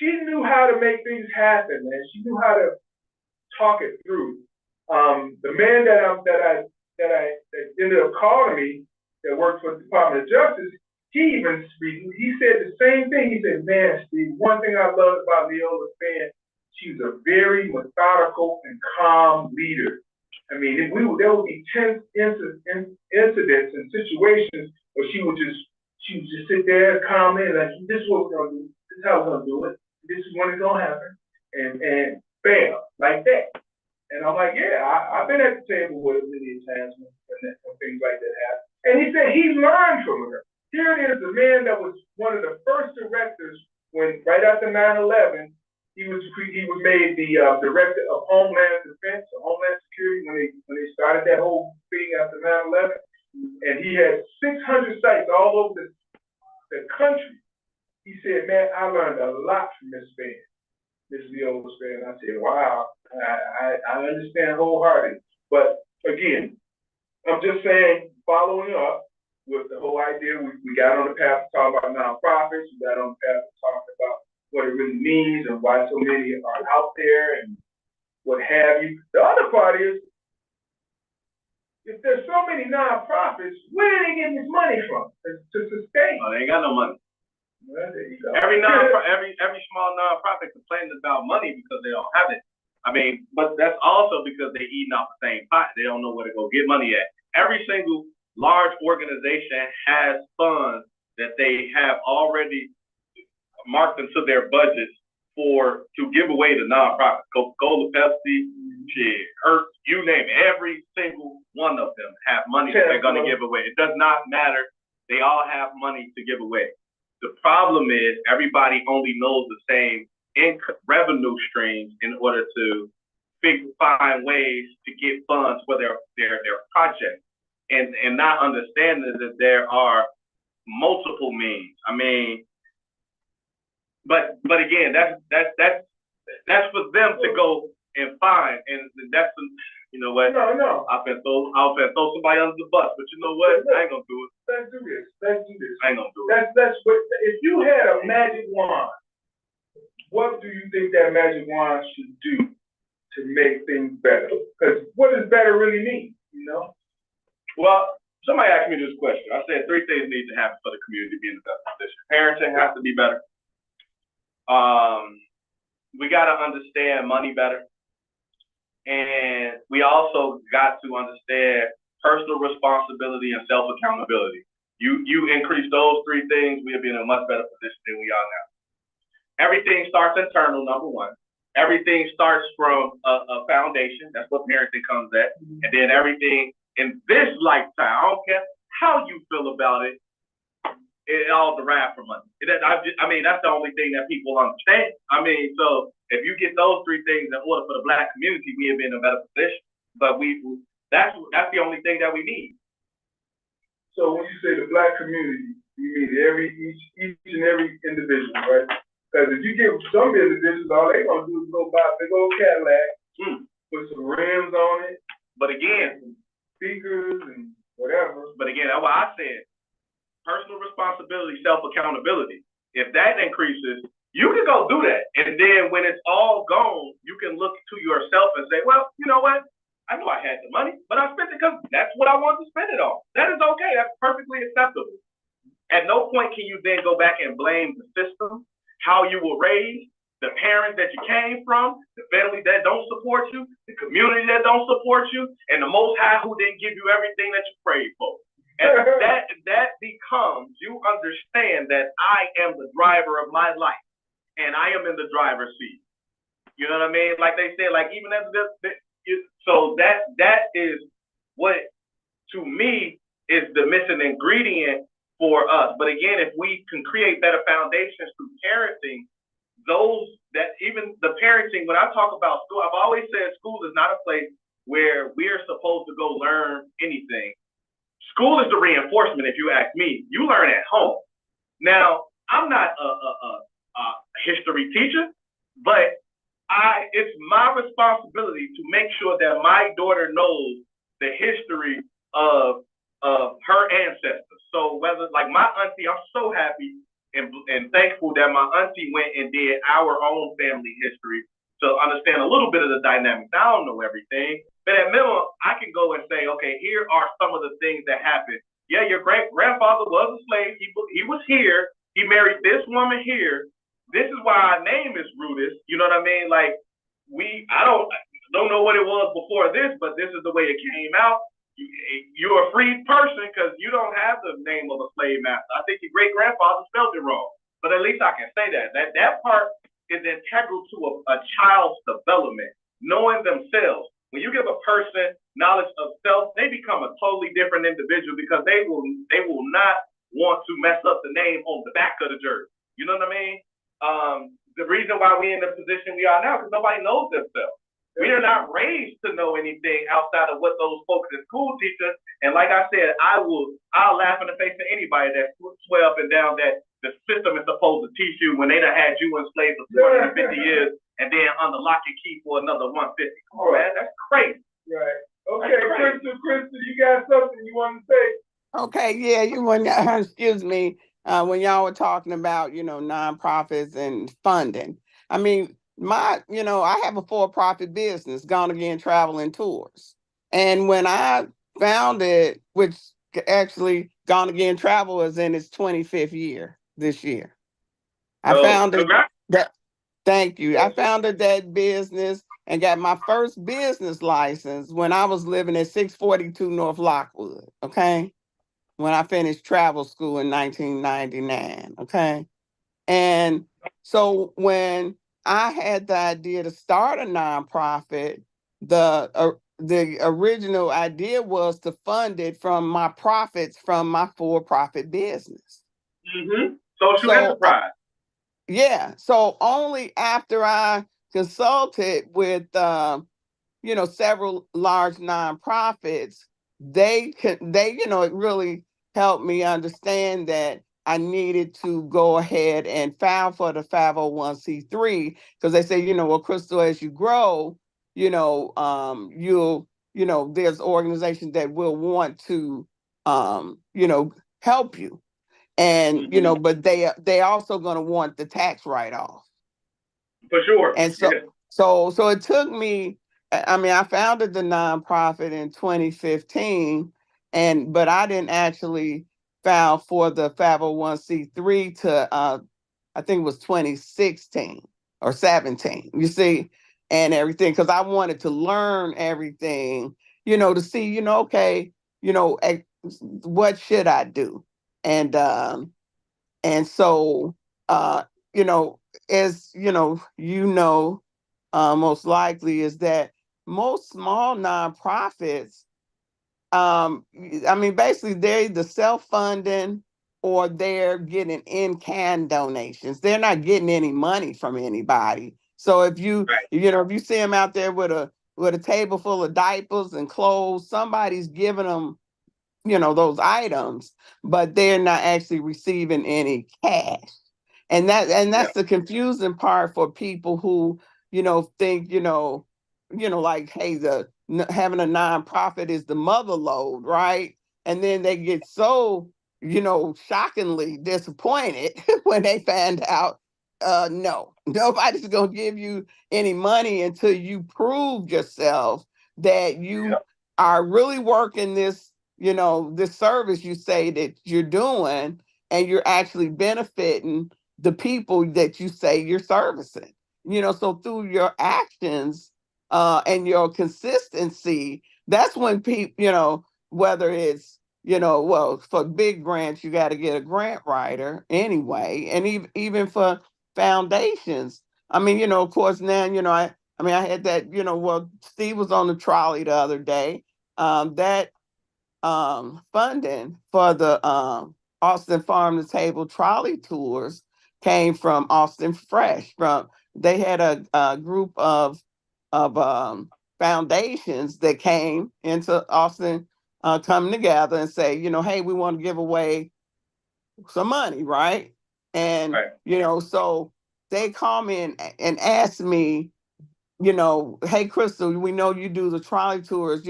she knew how to make things happen, man. She knew how to talk it through. The man that ended up calling me that worked for the Department of Justice, he said the same thing. He said, man, Steve, one thing I loved about Leola Spann, she was a very methodical and calm leader. I mean, there would be tense incidents and situations where she would just sit there calmly and like, this is what we're gonna do. This is how we're gonna do it. This is when it's gonna happen. And bam, like that. And I'm like, yeah, I've been at the table with her many times when things like that happen. And he said he learned from her. Here it is, the man that was one of the first directors when right after 9/11, he was made the director of Homeland Defense, or Homeland Security when they started that whole thing after 9/11. And he had 600 sites all over the country. He said, man, I learned a lot from Ms. Spann, Ms. Leola Spann. I said, wow, I understand wholeheartedly. But again, I'm just saying, following up with the whole idea, we got on the path to talk about nonprofits, we got on the path to talk about what it really means and why so many are out there and what have you. The other part is, if there's so many nonprofits, where are they getting this money from to sustain? Oh, they ain't got no money. Well, there you go. Every small nonprofit complains about money because they don't have it. I mean, but that's also because they're eating off the same pot. They don't know where to go get money at. Every single large organization has funds that they have already marked into their budgets to give away to nonprofits. Coca-Cola, Pepsi, Hertz, you name it. Every single one of them have money that they're going to give away. It does not matter. They all have money to give away. The problem is everybody only knows the same revenue streams in order to find ways to get funds for their projects, and not understanding that there are multiple means. I mean, but again, that's for them to go and find, and that's, you know what? No. I've been throw somebody under the bus, but you know what? I ain't gonna do it. Let's do this. I ain't gonna do it. That's what. If you had a magic wand, what do you think that magic wand should do to make things better? Because what does better really mean? You know? Well, somebody asked me this question. I said 3 things need to happen for the community to be in the best position. Parenting has to be better. We got to understand money better. And we also got to understand personal responsibility and self-accountability. You increase those 3 things, we'll be in a much better position than we are now. Everything starts internal, number one. Everything starts from a foundation. That's what parenting comes at. And then everything in this lifetime, I don't care how you feel about it, it all derived from money. I mean, that's the only thing that people understand. I mean, so if you get those 3 things in order for the Black community, we have been in a better position. But that's the only thing that we need. So when you say the Black community, you mean each and every individual, right? Because if you give some individuals, all they gonna do is go buy a big old Cadillac, put some rims on it, but again, some speakers and whatever. But again, that's why I said personal responsibility, self-accountability. If that increases, you can go do that. And then when it's all gone, you can look to yourself and say, well, you know what? I know I had the money, but I spent it because that's what I wanted to spend it on. That is okay. That's perfectly acceptable. At no point can you then go back and blame the system, how you were raised, the parents that you came from, the family that don't support you, the community that don't support you, and the Most High who didn't give you everything that you prayed for. And that becomes, you understand that I am the driver of my life, and I am in the driver's seat. You know what I mean? Like they said, like even as so that is what, to me, is the missing ingredient for us. But again, if we can create better foundations through parenting, those that even the parenting, when I talk about school, I've always said school is not a place where we're supposed to go learn anything. School is the reinforcement, if you ask me. You learn at home. Now, I'm not a history teacher, but it's my responsibility to make sure that my daughter knows the history of her ancestors. So whether, like my auntie, I'm so happy and thankful that my auntie went and did our own family history to understand a little bit of the dynamics. I don't know everything, but at minimum, I can go and say, okay, here are some of the things that happened. Yeah, your great-grandfather was a slave. He was here. He married this woman here. This is why our name is Rudis. You know what I mean? Like I don't know what it was before this, but this is the way it came out. You're a free person because you don't have the name of a slave master. I think your great-grandfather spelled it wrong, but at least I can say that part is integral to a child's development, knowing themselves. When you give a person knowledge of self, they become a totally different individual because they will not want to mess up the name on the back of the jersey. You know what I mean? The reason why we're in the position we are now is because nobody knows themselves. We are not raised to know anything outside of what those folks in school teach us. And like I said, I'll laugh in the face of anybody that swear up and down that the system is supposed to teach you when they done had you enslaved for 250 years and then under lock and key for another 150. Come on, man, that's crazy. Right. Okay, Crystal, you got something you want to say? Okay, yeah, excuse me, when y'all were talking about, nonprofits and funding. I mean, I have a for-profit business, Gone Again Travel and Tours. And when I founded, which actually Gone Again Travel is in its 25th year this year. I founded that. Thank you. I founded that business and got my first business license when I was living at 642 North Lockwood. Okay. When I finished travel school in 1999. Okay. And so when I had the idea to start a nonprofit, the original idea was to fund it from my profits from my for-profit business. Mm-hmm. Social enterprise. Yeah. So only after I consulted with, several large nonprofits, it really helped me understand that I needed to go ahead and file for the 501c3 because they say, well, Crystal, as you grow, there's organizations that will want to, help you. And, but they also going to want the tax write-off. For sure. And so it took me, I founded the nonprofit in 2015, but I didn't actually file for the 501c3 to, I think it was 2016 or 17, you see, and everything, because I wanted to learn everything, to see, okay, what should I do? And so, as most likely is that most small nonprofits, basically they're either self-funding or they're getting in-kind donations. They're not getting any money from anybody. So if you see them out there with a table full of diapers and clothes, somebody's giving them, those items, but they're not actually receiving any cash. And that's the confusing part for people who, think, like, hey, having a nonprofit is the mother lode, right? And then they get so, shockingly disappointed when they found out, no, nobody's going to give you any money until you prove yourself that you are really working this, this service you say that you're doing, and you're actually benefiting the people that you say you're servicing. So through your actions and your consistency, that's when people, whether it's, well, for big grants, you got to get a grant writer anyway. And even for foundations, I mean, of course, now, I had that, well, Steve was on the trolley the other day. That funding for the Austin Farm to Table trolley tours came from Austin Fresh. They had a group of foundations that came into Austin, coming together and say, hey, we want to give away some money, right? And so they call me and ask me, hey, Crystal, we know you do the trolley tours,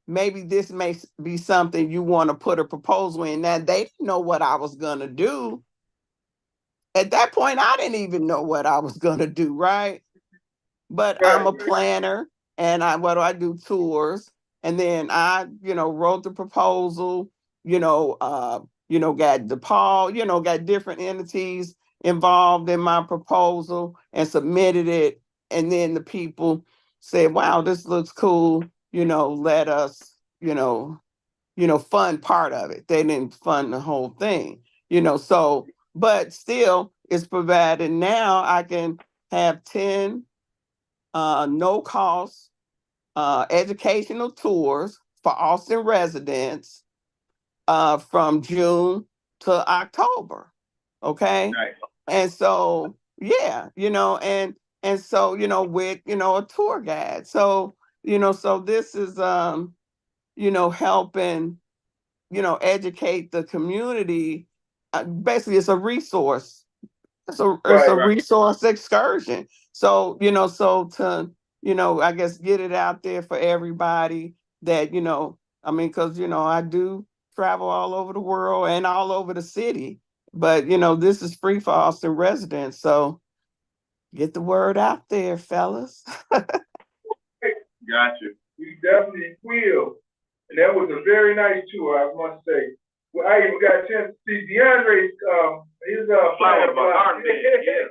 maybe this may be something you want to put a proposal in. Now, they didn't know what I was going to do. At that point, I didn't even know what I was going to do, right? But I'm a planner, and what do I do? Tours. And then I, wrote the proposal, got DePaul, got different entities involved in my proposal and submitted it. And then the people said, wow, this looks cool. Let us, fund part of it. They didn't fund the whole thing, so, but still it's provided now I can have 10 no cost educational tours for Austin residents from June to October. Okay. Nice. And so, yeah, and so, with, a tour guide. So, so this is, helping, educate the community. Basically, it's a resource. It's a resource excursion. So, so to, I guess get it out there for everybody that, because, I do travel all over the world and all over the city, but, this is free for Austin residents. So get the word out there, fellas. Got you. We definitely will. And that was a very nice tour, I must say. Well, I even got a chance to see DeAndre's his flower garden bed. Yeah.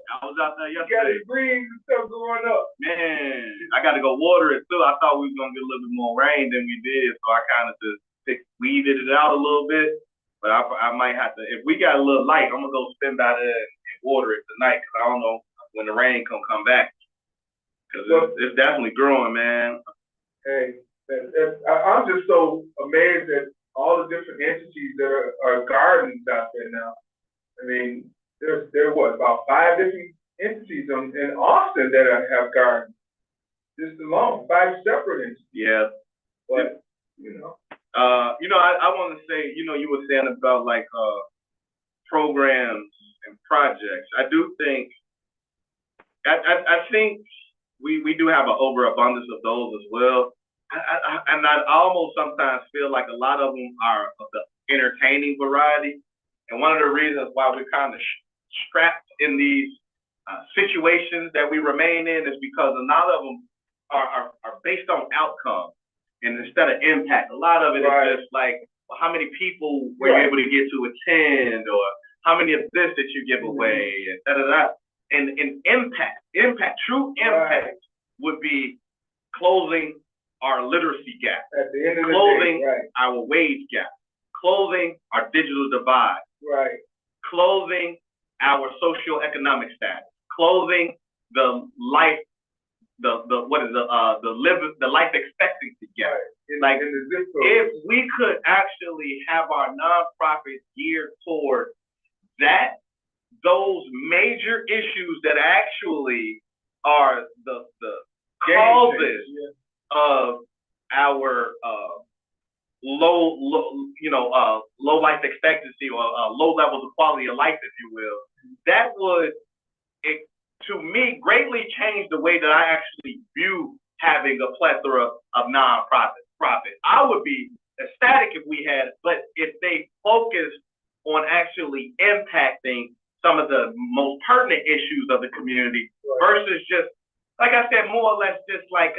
I was out there yesterday. He got his greens and stuff going up. Man, I got to go water it too. I thought we was gonna get a little bit more rain than we did, so I kind of just weeded it out a little bit. But I might have to. If we got a little light, I'm gonna go spend by there and water it tonight, because I don't know when the rain come back. Because it's definitely growing, man. Hey, I'm just so amazed at all the different entities that are gardens out there now. I mean, there are about 5 different entities in Austin that have gardens. Just alone, 5 separate entities. Yeah. But, I want to say, you were saying about like programs and projects. I do think, I think we do have an overabundance of those as well. And I almost sometimes feel like a lot of them are of the entertaining variety. And one of the reasons why we're kind of strapped in these situations that we remain in is because a lot of them are based on outcome and instead of impact. A lot of it is just like, well, how many people were you able to get to attend, or how many of this that you give away, and da-da-da. And impact, true impact would be closing our literacy gap, at the end of closing the day, our wage gap, closing our digital divide, closing our socioeconomic status, closing the life, the life expectancy gap. Like, if we could actually have our nonprofits geared toward that, those major issues that actually are the causes of our low life expectancy, or low levels of quality of life, if you will, that would, to me, greatly change the way that I actually view having a plethora of nonprofits. I would be ecstatic if we had it, but if they focused on actually impacting some of the most pertinent issues of the community versus just, like I said, more or less just like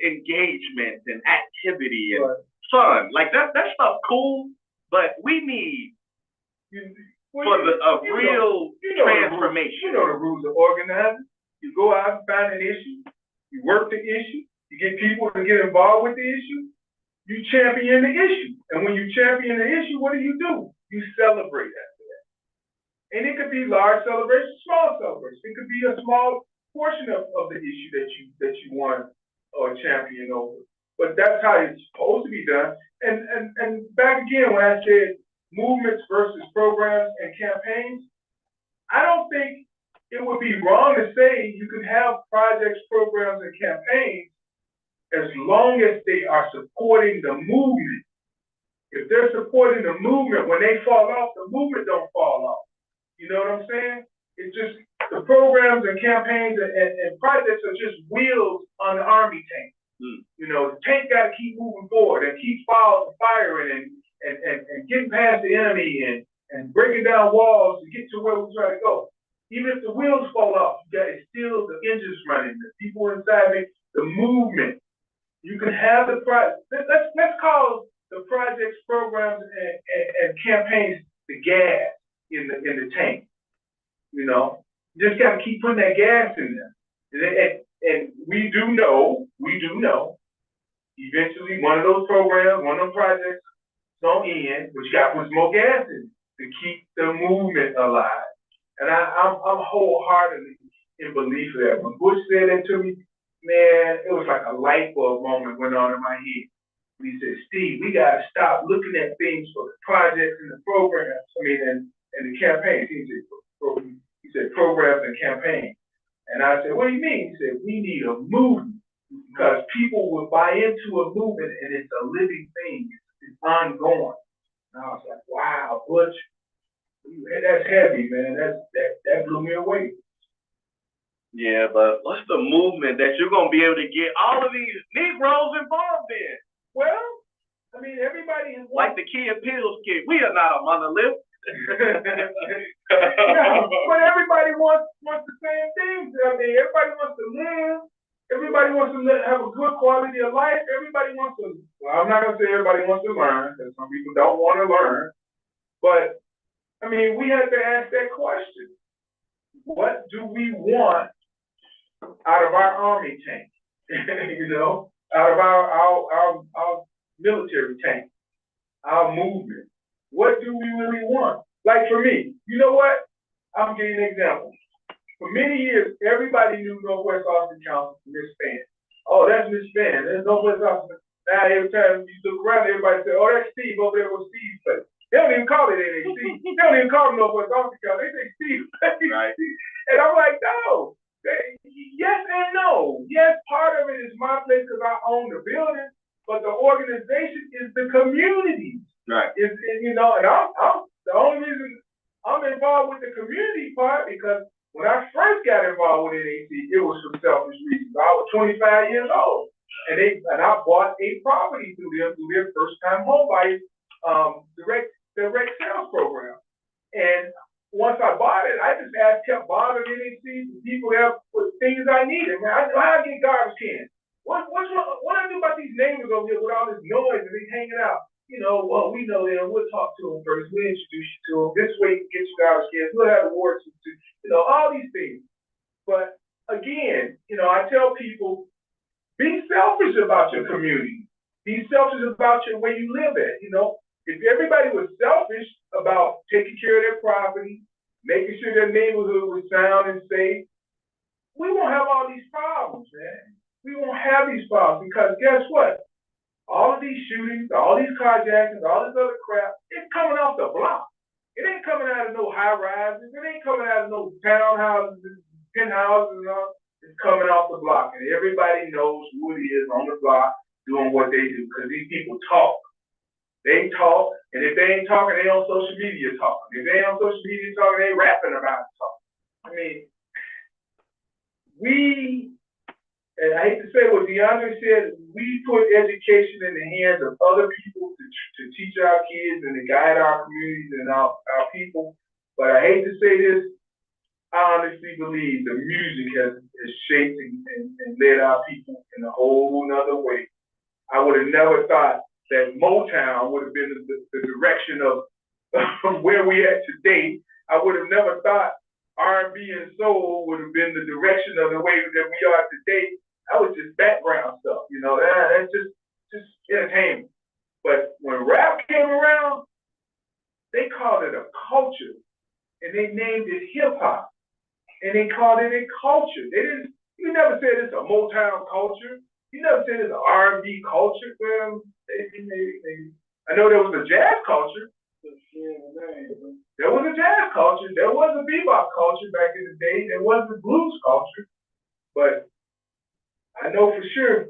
engagement and activity and fun. Like that stuff cool, but we need real transformation. You know the rules of organizing. You go out and find an issue. You work the issue. You get people to get involved with the issue. You champion the issue. And when you champion the issue, what do? You celebrate after that. And it could be large celebrations, small celebrations. It could be a small portion of the issue that you won or champion over. But that's how it's supposed to be done. And back again, when I said movements versus programs and campaigns, I don't think it would be wrong to say you can have projects, programs, and campaigns as long as they are supporting the movement. If they're supporting the movement, when they fall off, the movement don't fall off. You know what I'm saying? It's just the programs and campaigns and projects are just wheels on the Army tank. You know, the tank got to keep moving forward and keep firing and getting past the enemy and breaking down walls to get to where we're trying to go. Even if the wheels fall off, it's still the engines running, the people inside it, the movement. You can have the project. Let's call the projects, programs, and campaigns the gas in the tank. You know, you just got to keep putting that gas in there. And we do know, eventually one of those programs, one of those projects is going to end, but you got to put some more gas in to keep the movement alive. And I'm wholeheartedly in belief of that. When Bush said that to me, man, it was like a light bulb moment went on in my head. He said, Steve, we got to stop looking at things for the projects and the programs, and the campaigns. He said programs and campaigns. And I said, what do you mean? He said, we need a movement because people will buy into a movement and it's a living thing. It's ongoing. And I was like, wow, Butch, that's heavy, man. That blew me away. Yeah, but what's the movement that you're going to be able to get all of these Negroes involved in? Well, I mean, everybody is like the Key and Peele's kid. We are not a monolith. Yeah, but everybody wants the same things. I mean, everybody wants to live. Everybody wants to have a good quality of life. Everybody wants to. Well, I'm not gonna say everybody wants to learn, because some people don't want to learn. But I mean, we have to ask that question: what do we want out of our Army tank? You know, out of our military tank, our movement. What do we really want? Like for me, you know what? I'm giving an example. For many years, everybody knew Northwest Austin Council from Miss Spann. Oh, that's Miss Spann. There's Northwest Austin. Now every time you look around, everybody say, oh, that's Steve over there with Steve's place. They don't even call it NAC. They don't even call it Northwest Austin Council. They say Steve's place. Right. And I'm like, no. Yes and no. Yes, part of it is my place because I own the building, but the organization is the community. Right. And I'm the only reason I'm involved with the community part because when I first got involved with NAC, it was for selfish reasons. I was 25 years old, and I bought a property through their first-time home buyers direct sales program. And once I bought it, I just kept bothering NAC and people there with things I needed. Man, I get garbage cans. What I do about these neighbors over here with all this noise and they hanging out? You know, well, we know them. We'll talk to them first. We'll introduce you to them. This way you can get your garbage cans. We'll have awards. You know, all these things. But again, you know, I tell people, be selfish about your community. Be selfish about where you live at. You know, if everybody was selfish about taking care of their property, making sure their neighborhood was sound and safe, we won't have all these problems, man. We won't have these problems because guess what? All of these shootings, all these carjackings, all this other crap, it's coming off the block. It ain't coming out of no high rises. It ain't coming out of no townhouses, penthouses, and all. It's coming off the block. And everybody knows who it is on the block doing what they do because these people talk. They talk, and if they ain't talking, they on social media talking. If they ain't on social media talking, they rapping about it talking. I mean, we and I hate to say what DeAndre said, we put education in the hands of other people to teach our kids and to guide our communities and our people. But I hate to say this, I honestly believe the music has shaped and led our people in a whole nother way. I would have never thought that Motown would have been the direction of where we at today. I would have never thought R&B and soul would have been the direction of the way that we are today. That was just background stuff, you know. That's just entertainment. But when rap came around, they called it a culture, and they named it hip hop, and they called it a culture. They didn't. You never said it's a Motown culture. You never said it's an R&B culture. Well, I know there was a jazz culture. There was a jazz culture. There was a bebop culture back in the day. There was the blues culture. But I know for sure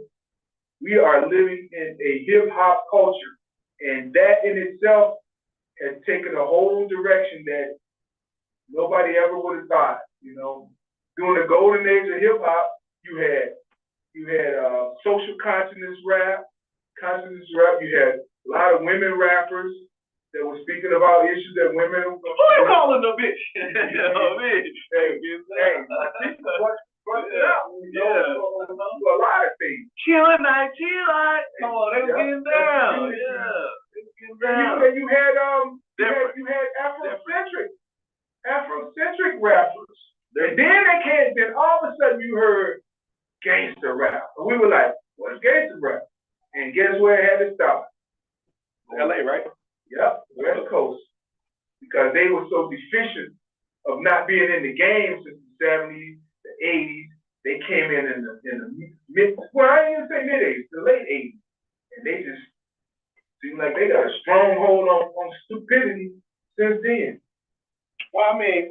we are living in a hip hop culture. And that in itself has taken a whole direction that nobody ever would have thought. You know, during the golden age of hip hop, you had social consciousness rap. You had a lot of women rappers that were speaking about issues that women. Who you calling the bitch? You know me. Bust it out. You know, a lot of things. Chill night. Come on, they were getting down. Yeah. You had Afrocentric rappers. And then all of a sudden you heard gangster rap. And we were like, what's gangster rap? And guess where it had to start? LA, right? Yep, West Coast. Because they were so deficient of not being in the game since the 70s, the 80s. They came in the mid, well, I didn't even say mid-80s, the late 80s. And they just seem like they got a stronghold on stupidity since then. Well, I mean,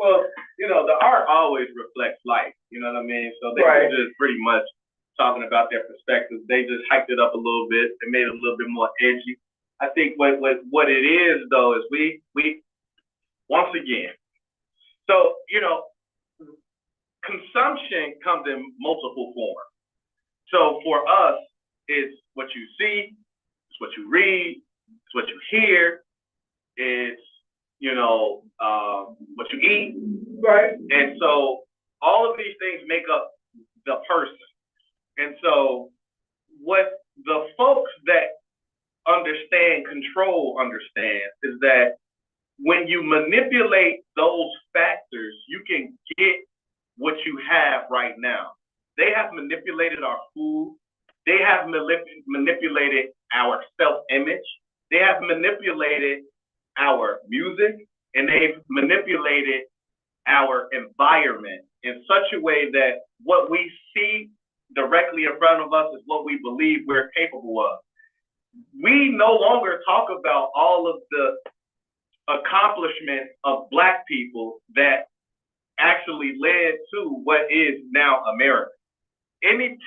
you know, the art always reflects life. You know what I mean? So they were just pretty much talking about their perspectives. They just hyped it up a little bit and made it a little bit more edgy. I think what it is though is we once again. So you know, consumption comes in multiple forms. So for us, it's what you see, it's what you read, it's what you hear, it's what you eat, right? And so all of these things make up the person. And so what the folks that understand control understand is that when you manipulate those factors, you can get what you have right now. They have manipulated our food. They have manipulated our self-image. They have manipulated our music, and they've manipulated our environment in such a way that what we see directly in front of us is what we believe we're capable of. We no longer talk about all of the accomplishments of Black people that actually led to what is now America. Any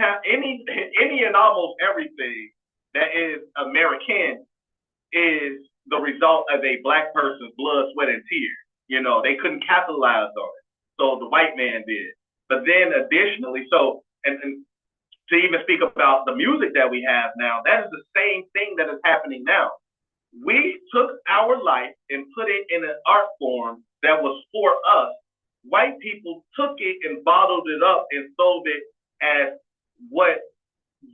and almost everything that is American is the result of a Black person's blood, sweat, and tears. You know, they couldn't capitalize on it, so the white man did. But then additionally, and to even speak about the music that we have now, that is the same thing that is happening now. We took our life and put it in an art form that was for us. White people took it and bottled it up and sold it as what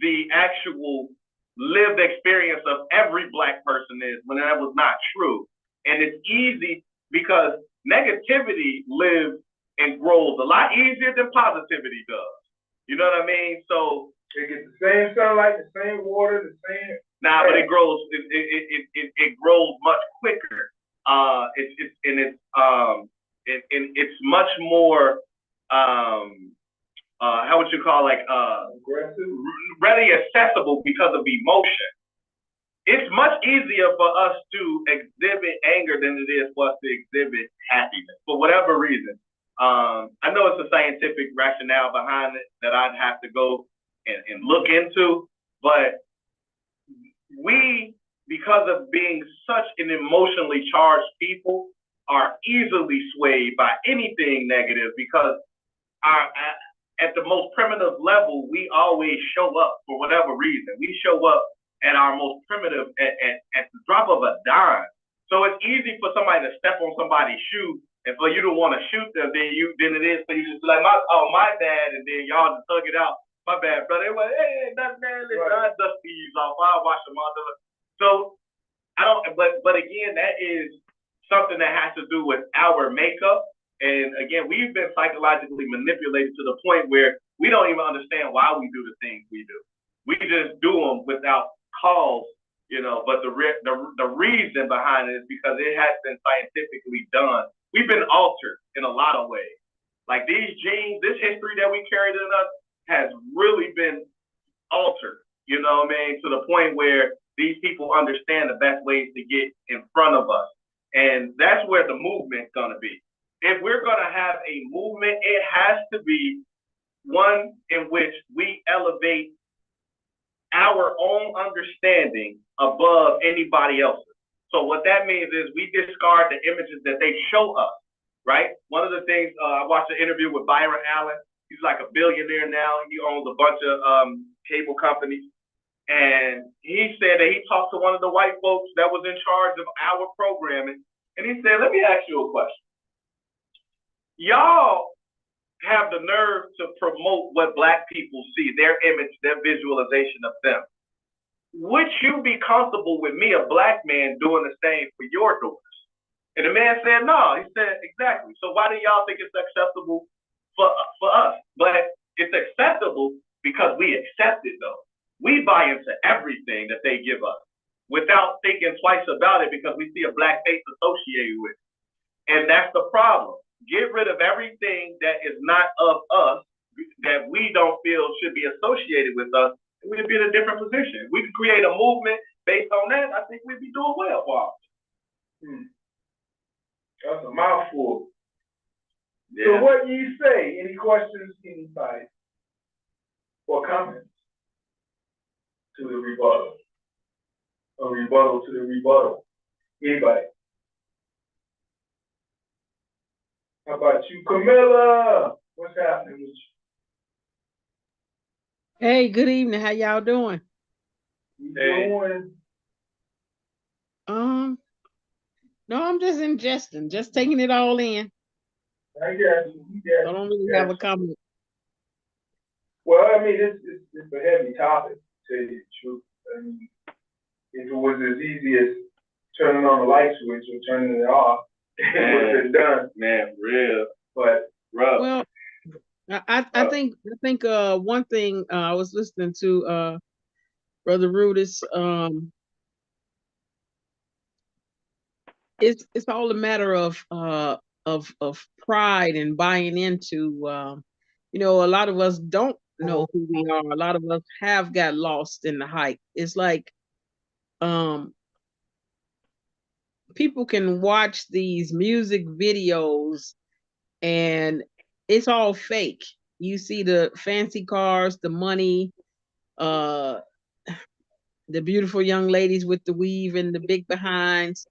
the actual lived experience of every Black person is, when that was not true. And it's easy because negativity lives and grows a lot easier than positivity does. You know what I mean? So they get the same sunlight, the same water, the same. But it grows. It grows much quicker. It's much more. How would you call aggressive? Readily accessible because of emotion. It's much easier for us to exhibit anger than it is for us to exhibit happiness for whatever reason. I know it's a scientific rationale behind it that I'd have to go and look into, but we, because of being such an emotionally charged people, are easily swayed by anything negative because at the most primitive level, we always show up for whatever reason. We show up at our most primitive at the drop of a dime. So it's easy for somebody to step on somebody's shoe and for you to want to shoot them, then it is for you to be like, my bad, and then y'all just hug it out. My bad, brother. It was, hey, nothing, man. Listen, I dust these off. I'll wash them all. So I don't, but again, that is something that has to do with our makeup. And again, we've been psychologically manipulated to the point where we don't even understand why we do the things we do. We just do them without cause, but the reason behind it is because it has been scientifically done. We've been altered in a lot of ways. Like these genes, this history that we carried in us has really been altered, to the point where these people understand the best ways to get in front of us. And that's where the movement's gonna be. If we're gonna have a movement, it has to be one in which we elevate our own understanding above anybody else's. So what that means is we discard the images that they show us, right? One of the things, I watched an interview with Byron Allen. He's like a billionaire now. He owns a bunch of cable companies. And he said that he talked to one of the white folks that was in charge of our programming. And he said, let me ask you a question. Y'all have the nerve to promote what Black people see, their image, their visualization of them. Would you be comfortable with me, a Black man, doing the same for your daughters? And the man said, no. He said, exactly. So why do y'all think it's acceptable for us? But it's acceptable because we accept it, though. We buy into everything that they give us without thinking twice about it because we see a Black face associated with it. And that's the problem. Get rid of everything that is not of us, that we don't feel should be associated with us, and we'd be in a different position. We could create a movement based on that. I think we'd be doing well for us. That's a mouthful. Yeah. So what do you say? Any questions, anybody? Or comments to the rebuttal? A rebuttal to the rebuttal. Anybody? How about you, Camilla? What's happening with you? Hey, good evening. How y'all doing? Hey. No, I'm just ingesting, just taking it all in. I guess you. I don't really have a comment. Well, I mean, it's a heavy topic, to tell you the truth. I mean, if it was as easy as turning on the light switch or turning it off, it would have been done. Man, real. But rough. Well, I think one thing I was listening to Brother Rudis, it's all a matter of pride and buying into a lot of us don't know who we are. A lot of us have got lost in the hype. It's like people can watch these music videos and it's all fake. You see the fancy cars, the money, the beautiful young ladies with the weave and the big behinds.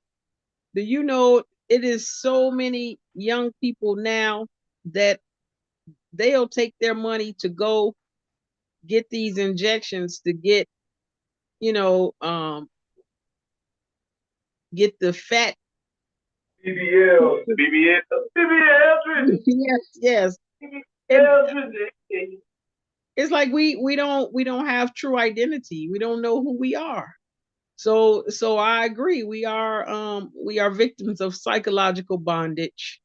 Do you know it is so many young people now that they'll take their money to go get these injections to get, get the fat BBL. yes. It's like we don't have true identity. We don't know who we are. So I agree. We are victims of psychological bondage.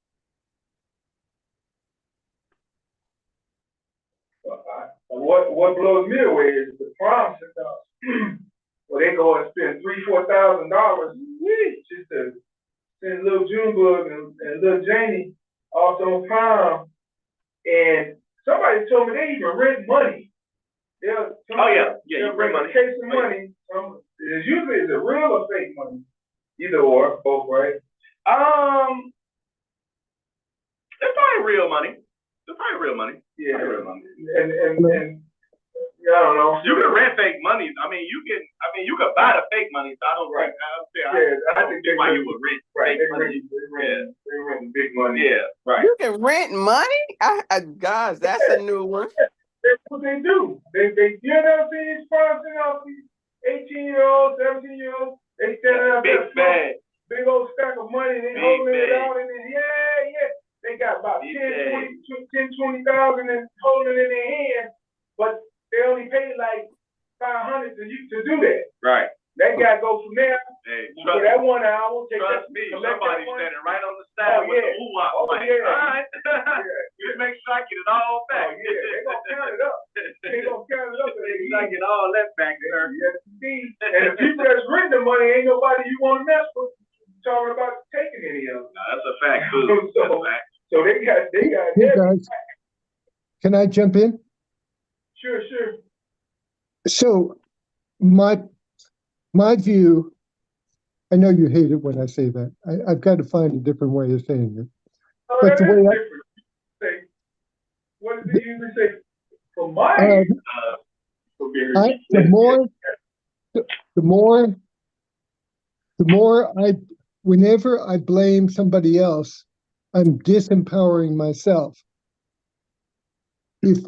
What blows me away is the promises. Well, they go and spend $3,000-$4,000 just to send little Junebug and little Janie off on prom. And somebody told me they even rent money. You rent money. Case of money. It's usually is it real or fake money? Either or, both, right? It's probably real money. It's probably real money. Yeah. Real money. And Yeah, I don't know. You can rent fake monies. I mean, you can buy the fake money. So I don't Right. I don't see why you would rent Right, fake money. they rent big money. Yeah, right. You can rent money? Gosh, that's a new one. That's what they do. They you never see these sponsoring out these 18-year-olds, 17-year-olds. They standing up Big bag. big old stack of money, they Big holding it bag. out, and then, yeah. They got about Big 20,000 and holding it in their hands, but they only paid like 500 to do that. Right. That guy goes from there Hey, for that 1 hour. trust me, collect somebody that money. standing right on the side with the ooh-ah. Oh, Like, yeah. all right. Just make sure I get it all Oh, back. yeah, they gonna count it up. They gonna count it up. Make sure I get all that back, sir. Yes, indeed. And the people that's renting the money ain't nobody you want to mess with talking about taking any of them. No, that's a fact, too. That's a fact. So they got Hey guys, can I jump in? Sure. So my view, I know you hate it when I say that. I've got to find a different way of saying it. Oh, But that the is way different. Say, what does it usually say? For mine, whenever I blame somebody else, I'm disempowering myself. If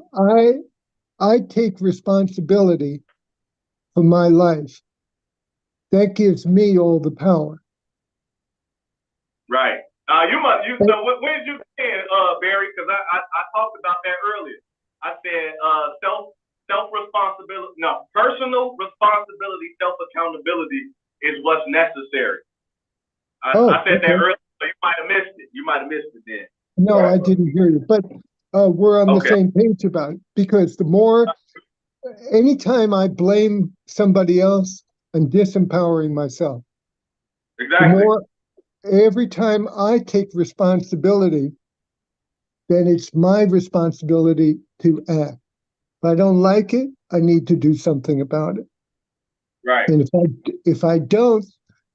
I take responsibility for my life, that gives me all the power. Right. So when did you say, Barry? Because I talked about that earlier. I said self-responsibility. No, personal responsibility, self-accountability is what's necessary. I said that earlier, so you might have missed it then. No, I didn't hear you, but we're on the same page about it, because anytime I blame somebody else, I'm disempowering myself. Exactly. Every time I take responsibility, then it's my responsibility to act. If I don't like it, I need to do something about it. Right. And if I don't,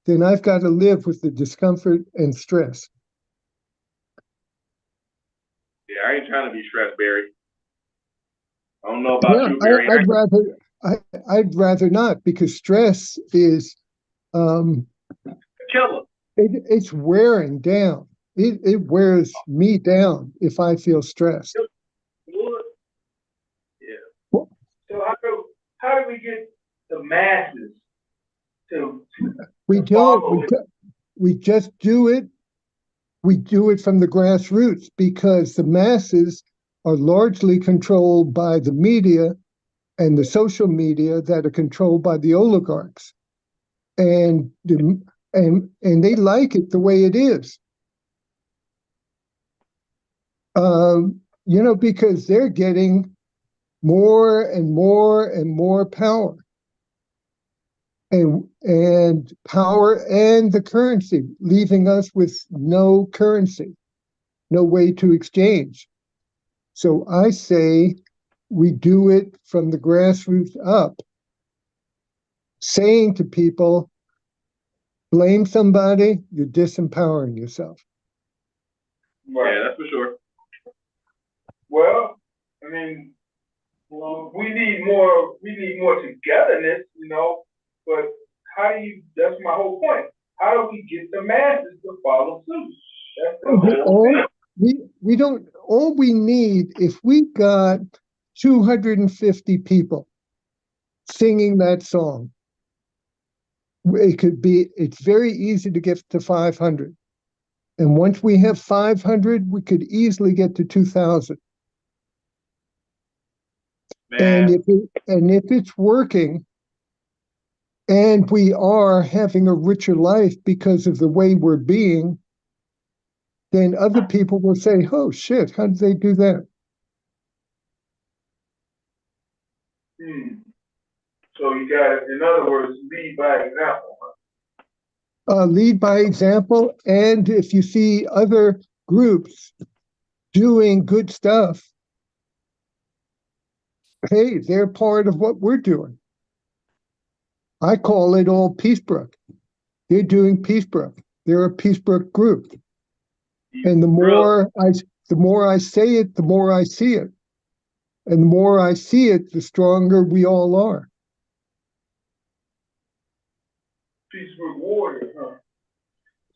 then I've got to live with the discomfort and stress. Yeah, I ain't trying to be stressed, Barry. I don't know about you, Barry. I'd rather not, because stress is killer. It's wearing down. It wears me down if I feel stressed. Yeah. So how do we get the masses to we just do it. We do it from the grassroots, because the masses are largely controlled by the media and the social media that are controlled by the oligarchs. And they like it the way it is. Because they're getting more and more and more power. And power and the currency, leaving us with no currency, no way to exchange. So I say we do it from the grassroots up, saying to people, blame somebody, you're disempowering yourself. Right. Yeah, that's for sure. Well, I mean, we need more togetherness, but that's my whole point. How do we get the masses to follow suit? That's the whole thing. All we need, if we got 250 people singing that song, it's very easy to get to 500. And once we have 500, we could easily get to 2,000. And if it's working, and we are having a richer life because of the way we're being, then other people will say, oh shit, how did they do that? So you got, in other words, lead by example. Lead by example, and if you see other groups doing good stuff, hey, they're part of what we're doing. I call it all Peacebrook. They're doing Peacebrook. They're a Peacebrook group. And the more I say it, the more I see it. And the more I see it, the stronger we all are. Peaceful warrior, huh?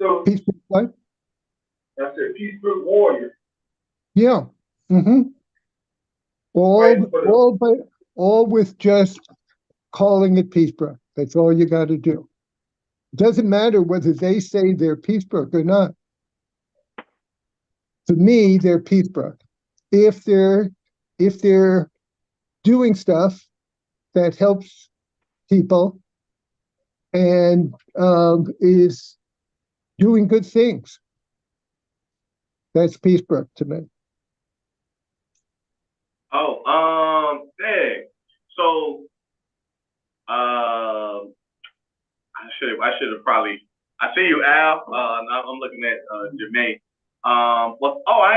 So Peaceful what? I said peaceful warrior. Yeah. Mm-hmm. Fighting for the- All with just calling it Peacebrook. That's all you got to do. It doesn't matter whether they say they're Peacebrook or not. To me, they're Peacebrook. If they're doing stuff that helps people and is doing good things, that's Peacebrook to me. Oh, dang. So, I should have probably. I see you, Al. I'm looking at Jermaine. I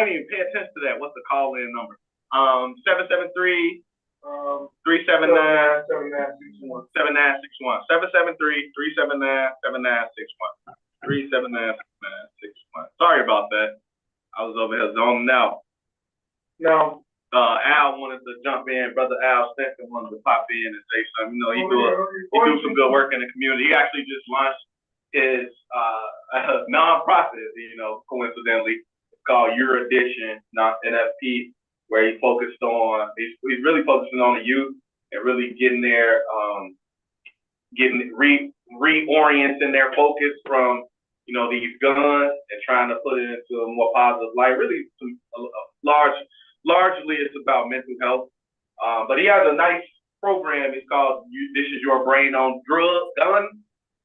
didn't even pay attention to that. What's the call-in number? 773 379 7961. 7961. 773 379 7961. 379 7961. Sorry about that. I was over here zoning out. Now, Al wanted to jump in. Brother Al Stinson wanted to pop in and say something. You know, he do some good work in the community. He actually just launched his nonprofit, you know, coincidentally. It's called Your Edition, not NFP, where he's he's really focusing on the youth and really getting their reorienting their focus from, you know, these guns and trying to put it into a more positive light. Really, largely it's about mental health. But he has a nice program. It's called This Is Your Brain on Gun,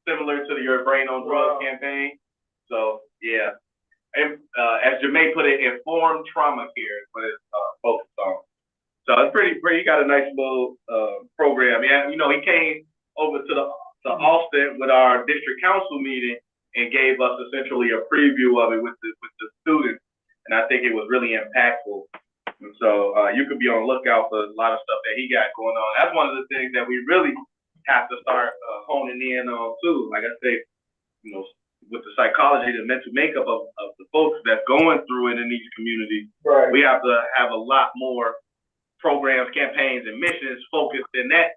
similar to your Brain on Drug campaign. So, yeah. And as Jermaine put it, informed trauma care is what it's focused on. So it's pretty, he got a nice little program. Yeah, you know, he came over to Austin with our district council meeting and gave us essentially a preview of it with the students. And I think it was really impactful. And so you could be on the lookout for a lot of stuff that he got going on. That's one of the things that we really have to start honing in on too. Like I say, you know, with the psychology, the mental makeup of the folks that's going through it in these communities, right. We have to have a lot more programs, campaigns, and missions focused in that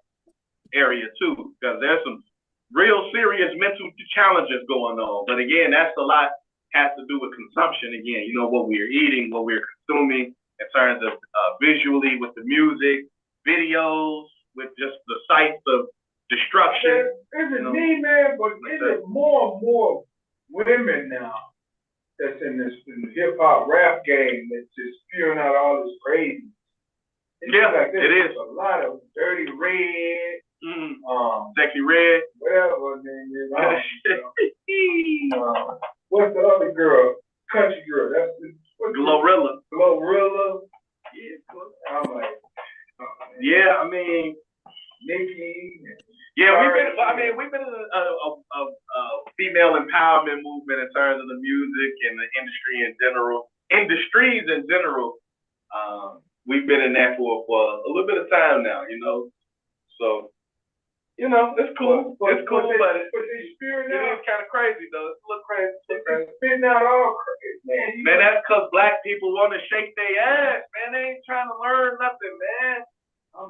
area too, because there's some real serious mental challenges going on. But again, that's a lot has to do with consumption. Again, you know, what we're eating, what we're consuming in terms of visually with the music, videos, with just the sites of destruction. It's me, man, but it's more and more women now that's in the hip hop rap game that's just spewing out all this crazy. It is a lot of Dirty Red, Sexy Red, whatever her name is. What's the other girl? Country girl. That's Glorilla. Yeah, I'm like, yeah, I mean, Nikki. Yeah, we've been in a female empowerment movement in terms of the music and the industries in general. We've been in that for a little bit of time now, you know. So, you know, it's cool. But it's kind of crazy though. It's a little crazy. It's spitting out all crazy, man. That's because black people want to shake their ass, man. They ain't trying to learn nothing, man.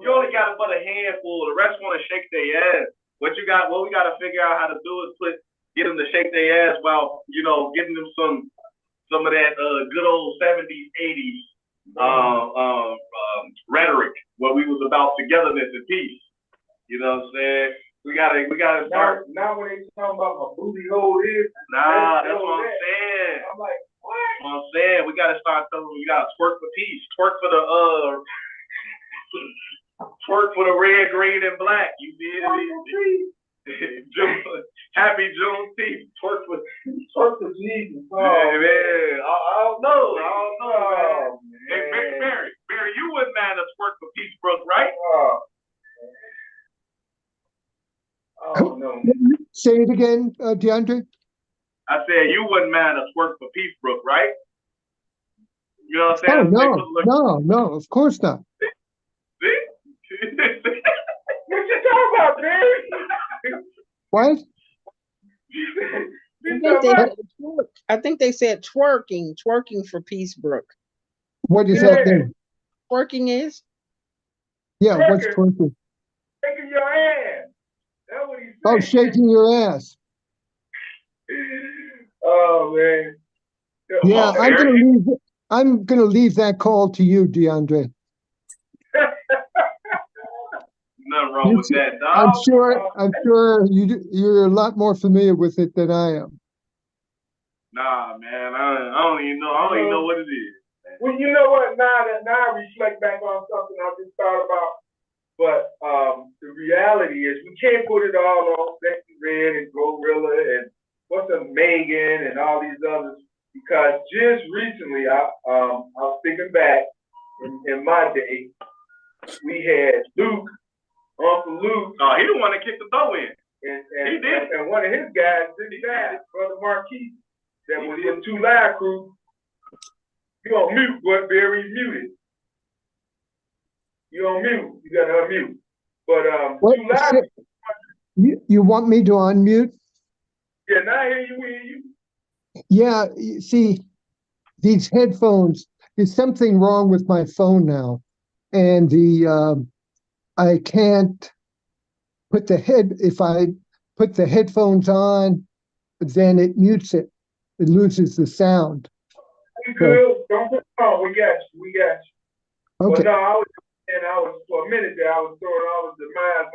You only got but a handful. The rest want to shake their ass. What we got to figure out how to do is get them to shake their ass while, you know, getting them some of that good old 70s, 80s rhetoric where we was about togetherness and peace. You know what I'm saying? We gotta start. Now when they talking about my booty hole is. Nah, that's what I'm saying. I'm like, what? That's what I'm saying. We gotta start telling them we gotta twerk for peace. Twerk for the twerk for the red, green, and black. You feel me? Happy Juneteenth. Twerk for Jesus. Oh, man. I don't know. Oh, man. Hey, Barry, you wouldn't mind us twerk for Peacebrook, right? Oh, no. Say it again, DeAndre. I said you wouldn't mind us twerk for Peacebrook, right? You know what I'm saying? No, of course not. See? What you talking about, Barry? What? I think they said twerking for Peacebrook. What does that mean? Twerking is? Yeah, what's Twerking, twerking? shaking your ass. That's what he said. Oh, shaking your ass. Oh man. Yeah, Barry. I'm gonna leave that call to you, DeAndre. Nothing wrong with that, I'm dog. sure you're a lot more familiar with it than I am. Nah, man, I don't even know. I don't even know what it is. Well, you know what? Now I reflect back on something I just thought about. But the reality is we can't put it all on Sexy Red and Glorilla and what's a Megan and all these others, because just recently I was thinking back in my day, we had Luke, Uncle Luke. Oh, he the one that kicked the door in. And He did. And one of his guys, Brother Marquis, that was in Two Live Crew. You on mute, but Barry's muted. You on mute. You gotta unmute. But What? Two Live. You want me to unmute? Yeah, now I hear you. Yeah, you see, these headphones, there's something wrong with my phone now. And I can't if I put the headphones on, then it mutes it. It loses the sound. We good. Don't put it on. We got you. Okay. But no, I was for a minute there, I was throwing all of the minds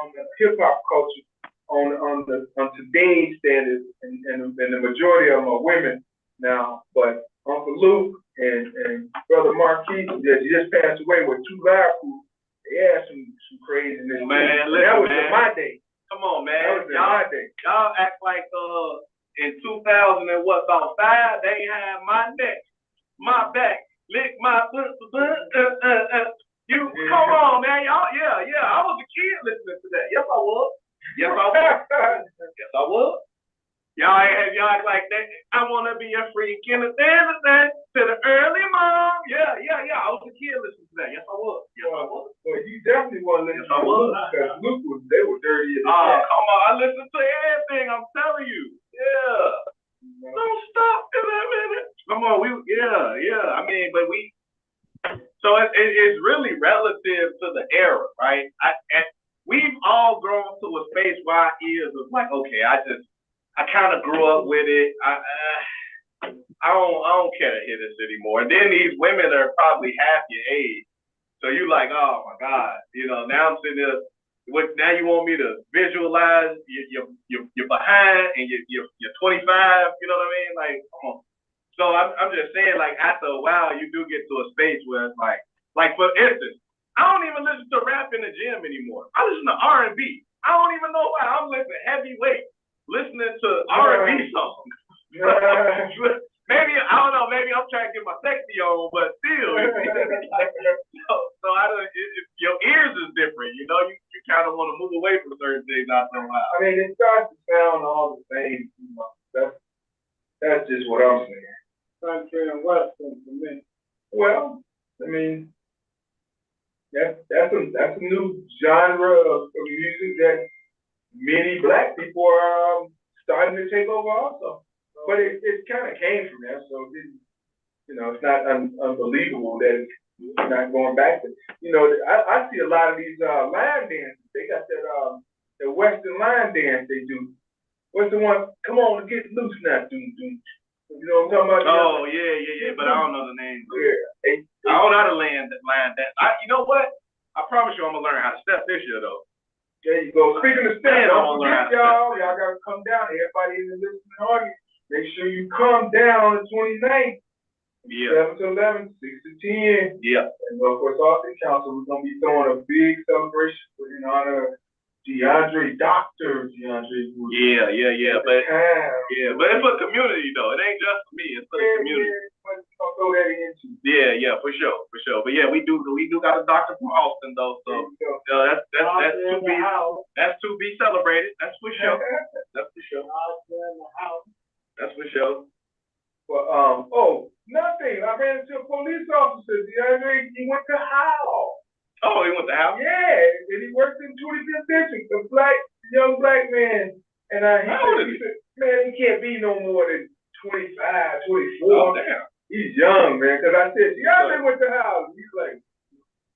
on the hip hop culture on today's standards, and the majority of them are women now. But Uncle Luke and Brother Marquis that just passed away with Two Live Crew, they had some craziness. Man, listen, that was man. in my day. Come on, man. That was in my day. Y'all act like in 2000 and what, about 5, they had my neck, my back, lick my You come on, man. Y'all, yeah. I was a kid listening to that. Yes, I was. Yes, I was. Y'all act like that. I wanna be a freak in the day to the early morning. Yeah. I was a kid listening to that. Yes, I was. Well, you definitely want to listen to Luke, because Luke they were dirty as hell. Come on, I listen to everything. I'm telling you. Yeah. Don't stop in a minute. Come on, yeah. I mean, but so it's really relative to the era, right? We've all grown to a space where our ears was like, okay, I kind of grew up with it. I don't care to hear this anymore. And then these women are probably half your age, so you like, oh my God, now I'm sitting there. Now you want me to visualize you're behind and you're 25. You know what I mean? Like, come on. So I'm just saying, like, after a while, you do get to a space where it's like for instance, I don't even listen to rap in the gym anymore. I listen to R&B. I don't even know why. I'm listening heavyweight, listening to R&B songs. Maybe I don't know. Maybe I'm trying to get my sexy on, but still, so I don't. Your ears is different. You kind of want to move away from certain things after a while. I mean, it starts to sound all the same. That's just what I'm saying. Country and Western for me. Well, I mean, that's a new genre of music that many black people are starting to take over also. But it kind of came from there, so it's not unbelievable that it's not going back to. I see a lot of these line dances. They got that Western line dance they do. What's the one? Come on, get loose now, doom. You know what I'm talking about? Oh yeah, but I don't know the name. Yeah. I don't know how to line that. You know what? I promise you, I'm gonna learn how to step this year though. There you go. Speaking of steps, don't forget, y'all gotta come down. Everybody in the listening audience, make sure you come down on the 29th. Yeah. 7 to 11, 6 to 10. Yeah. And of course, Austin Council, we're gonna be throwing a big celebration in honor of Dr. DeAndre. Yeah. But it's for the community though. It ain't just for me. It's for the community. I'll throw that into. Yeah, for sure. But yeah, we do got a doctor from Austin though, so that's to be celebrated. That's for sure. That's for sure. But nothing. I ran into a police officer. DeAndre, he went to Howell. Oh, he went to Howell? Yeah, and he worked in 25th district. A young black man. And he said, man, he can't be no more than 25, 24. Oh, damn. He's young, man. Because I said, DeAndre went to Howell. He's like,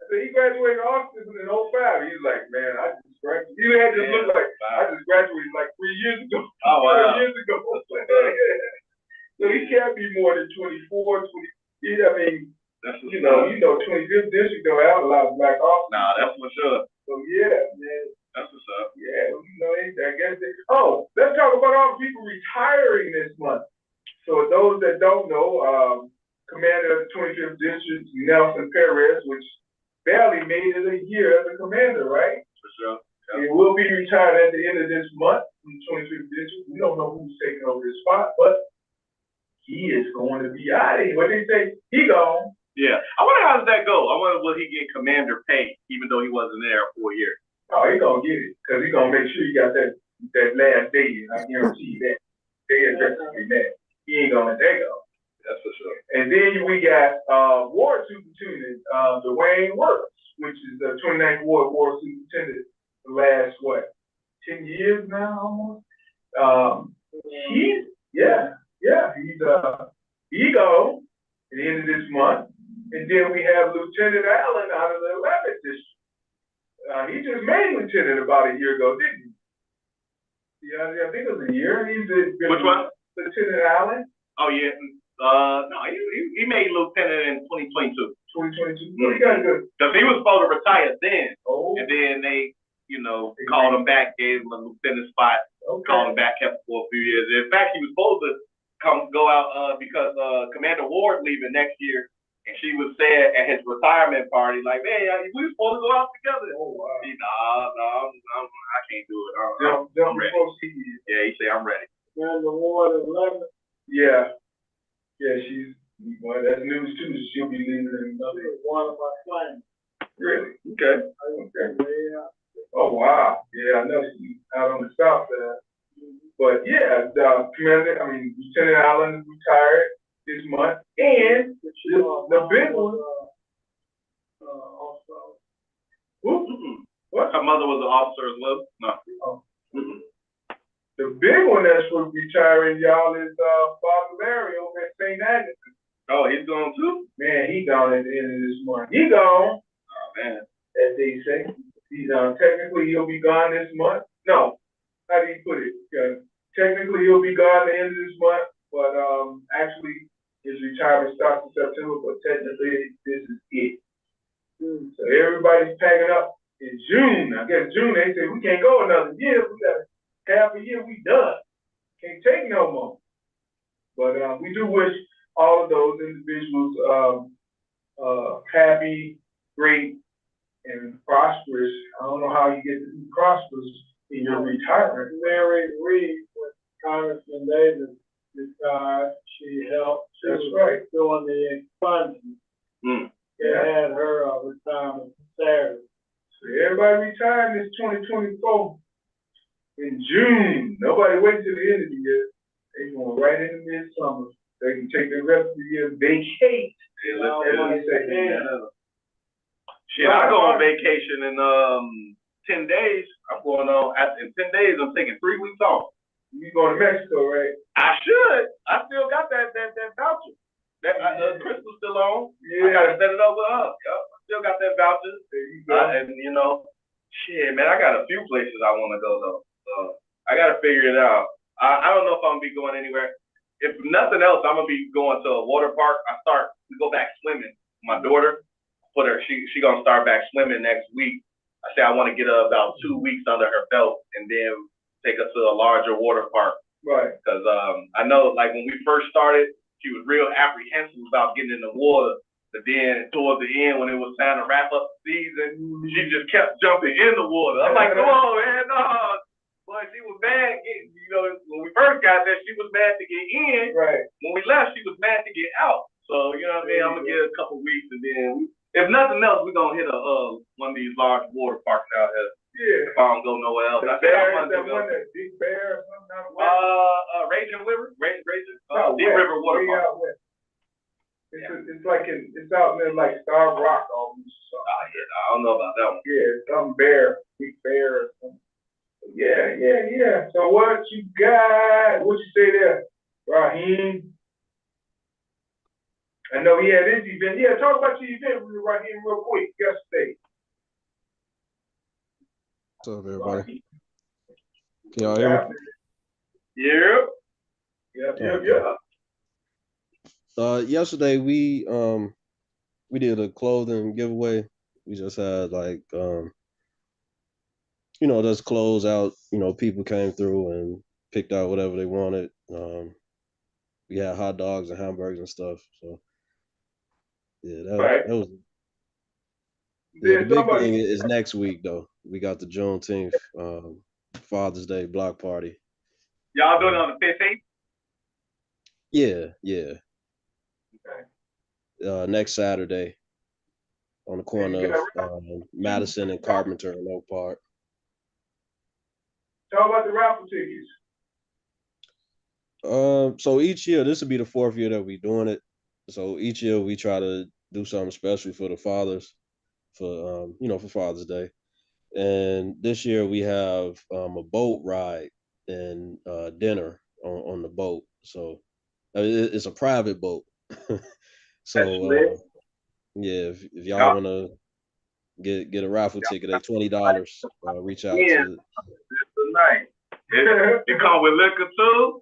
So he graduated Austin in '05. He was like, man, I just graduated. He had to look like, I just graduated like 3 years ago. Oh, wow. 3 years ago. So he can't be more than 24, 20. I mean, That's you know, 25th district don't have a lot of black officers. Nah, that's for sure. So yeah, man. That's what's up. Yeah, you know, I guess. Oh, let's talk about all the people retiring this month. So those that don't know, Commander of the 25th District, Nelson Perez, which barely made it a year as a commander, right? For sure. He will be retired at the end of this month from the 25th District. We don't know who's taking over his spot, but he is going to be out of here. What they say? He gone. Yeah. I wonder how does that go? I wonder will he get commander pay even though he wasn't there for a year? Oh, he gonna get it because he gonna make sure he got that last day. I guarantee you that. They address that. He ain't gonna let that go. That's for sure. And then we got Ward Superintendent Dwayne Works, which is the 29th Ward Superintendent the last 10 years now almost. He go at the end of this month. And then we have Lieutenant Allen out of the 11th district. He just made lieutenant about a year ago, didn't he? Yeah, I think it was a year. Which one? Lieutenant Allen. Oh yeah. No, he made lieutenant in 2022. 2022. What he got good? Because he was supposed to retire then, Oh. and then they called him back, gave him a lieutenant spot, called him back, kept him for a few years. In fact, he was supposed to go out because Commander Ward leaving next year. And she was saying at his retirement party, like, man, we were supposed to go out together. Oh, wow. I can't do it. I'm ready. Yeah, he said, I'm ready. And the Ward 11. Yeah. Yeah, that's news too. She'll be leaving in another. One of my clients. Really? Okay. Yeah. Oh, wow. Yeah, I know she's out on the south side. But yeah, Lieutenant Allen retired this month, and the big one. Also. What? Her mother was an officer as well. No. Oh. The big one that's retiring, y'all, is Father Larry over at St. Agnes. Oh, he's gone too? Man, he gone at the end of this month. He gone. Oh man. As they say. He's technically he'll be gone this month. No. How do you put it? Technically he'll be gone at the end of this month, but actually his retirement starts in September, but technically this is it. So everybody's packing up in June. I guess June they say we can't go another year. We got half a year, we done. Can't take no more. But we do wish all of those individuals happy, great, and prosperous. I don't know how you get to be prosperous in your retirement. Mary Reed, when Congressman Davis retired, she helped. That's right. Doing the expungement. They had her retirement Saturday. So everybody retired this 2024 in June. Nobody wait till the end of the year. They going right into midsummer. They can take the rest of the year vacate. Shit, I go on vacation in 10 days. I'm going on in 10 days. I'm taking 3 weeks off. You going to Mexico, right? I should. I still got that voucher. That Crystal's still on. Yeah. I gotta set it up with her. Yep. I still got that voucher. There you go. And shit, man, I got a few places I want to go though. So I gotta figure it out. I don't know if I'm gonna be going anywhere. If nothing else, I'm gonna be going to a water park. We go back swimming. My daughter, she gonna start back swimming next week. I say I want to get her about 2 weeks under her belt and then take her to a larger water park. Right. Because I know, like when we first started, she was real apprehensive about getting in the water. But then towards the end, when it was time to wrap up the season, she just kept jumping in the water. I'm like, come on, man, no. But she was mad getting, when we first got there, she was mad to get in. Right. When we left, she was mad to get out. So, you know what I mean? I'm going to give it a couple weeks and then, if nothing else, we're going to hit one of these large water parks out here. Yeah. If I don't go nowhere else. The bear, is that one that Big Bear or something? Raging River? Deep west, River Water Park. Out west. It's like it's out there like Star Rock almost. I don't know about that one. Yeah, some bear, Big Bear or something. Yeah. So what you got? What you say there, Raheem? I know he had his event. Yeah, talk about your event right here real quick yesterday. What's up, everybody? Can y'all hear me? Yeah. Yesterday we did a clothing giveaway. We just had like just close out. People came through and picked out whatever they wanted. We had hot dogs and hamburgers and stuff. So yeah, that was. Yeah, the big thing is next week though. We got the Juneteenth Father's Day block party. Y'all doing it on the 15th? Yeah. Next Saturday on the corner of Madison and Carpenter in Oak Park. Talk about the raffle tickets. So each year, this will be the 4th year that we're doing it. So each year we try to do something special for the fathers, for Father's Day. And this year we have a boat ride and dinner on the boat. So it's a private boat. So yeah, if y'all want to get a raffle ticket at $20, reach out to. Nice. It come with liquor too.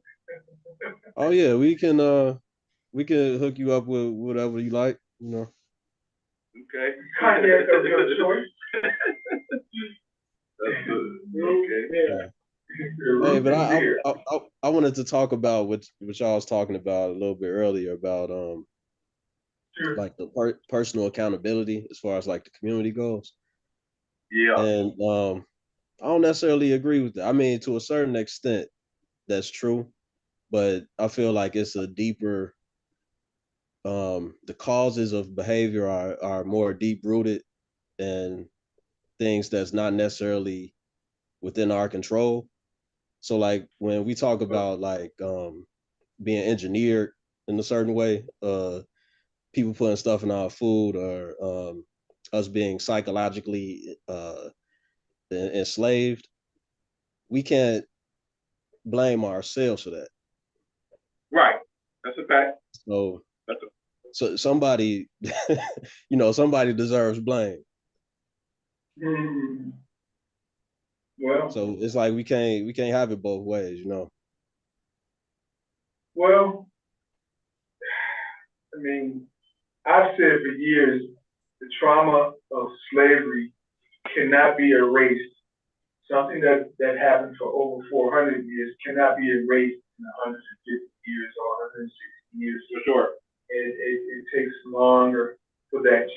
Oh yeah, we can hook you up with whatever you like. Okay. Cognac of your choice. That's good. Okay. Hey, but I wanted to talk about what y'all was talking about a little bit earlier about like the personal accountability as far as like the community goes. Yeah. And I don't necessarily agree with that. I mean, to a certain extent, that's true, but I feel like it's a deeper. The causes of behavior are more deep rooted and things that's not necessarily within our control. So like when we talk about like being engineered in a certain way, people putting stuff in our food, or us being psychologically enslaved, we can't blame ourselves for that. Right. That's a fact. So somebody, somebody deserves blame. Well, so it's like we can't have it both ways, Well, I mean, I've said for years, the trauma of slavery cannot be erased. Something that happened for over 400 years cannot be erased in 150 years or 160 years. For sure. It takes longer for that.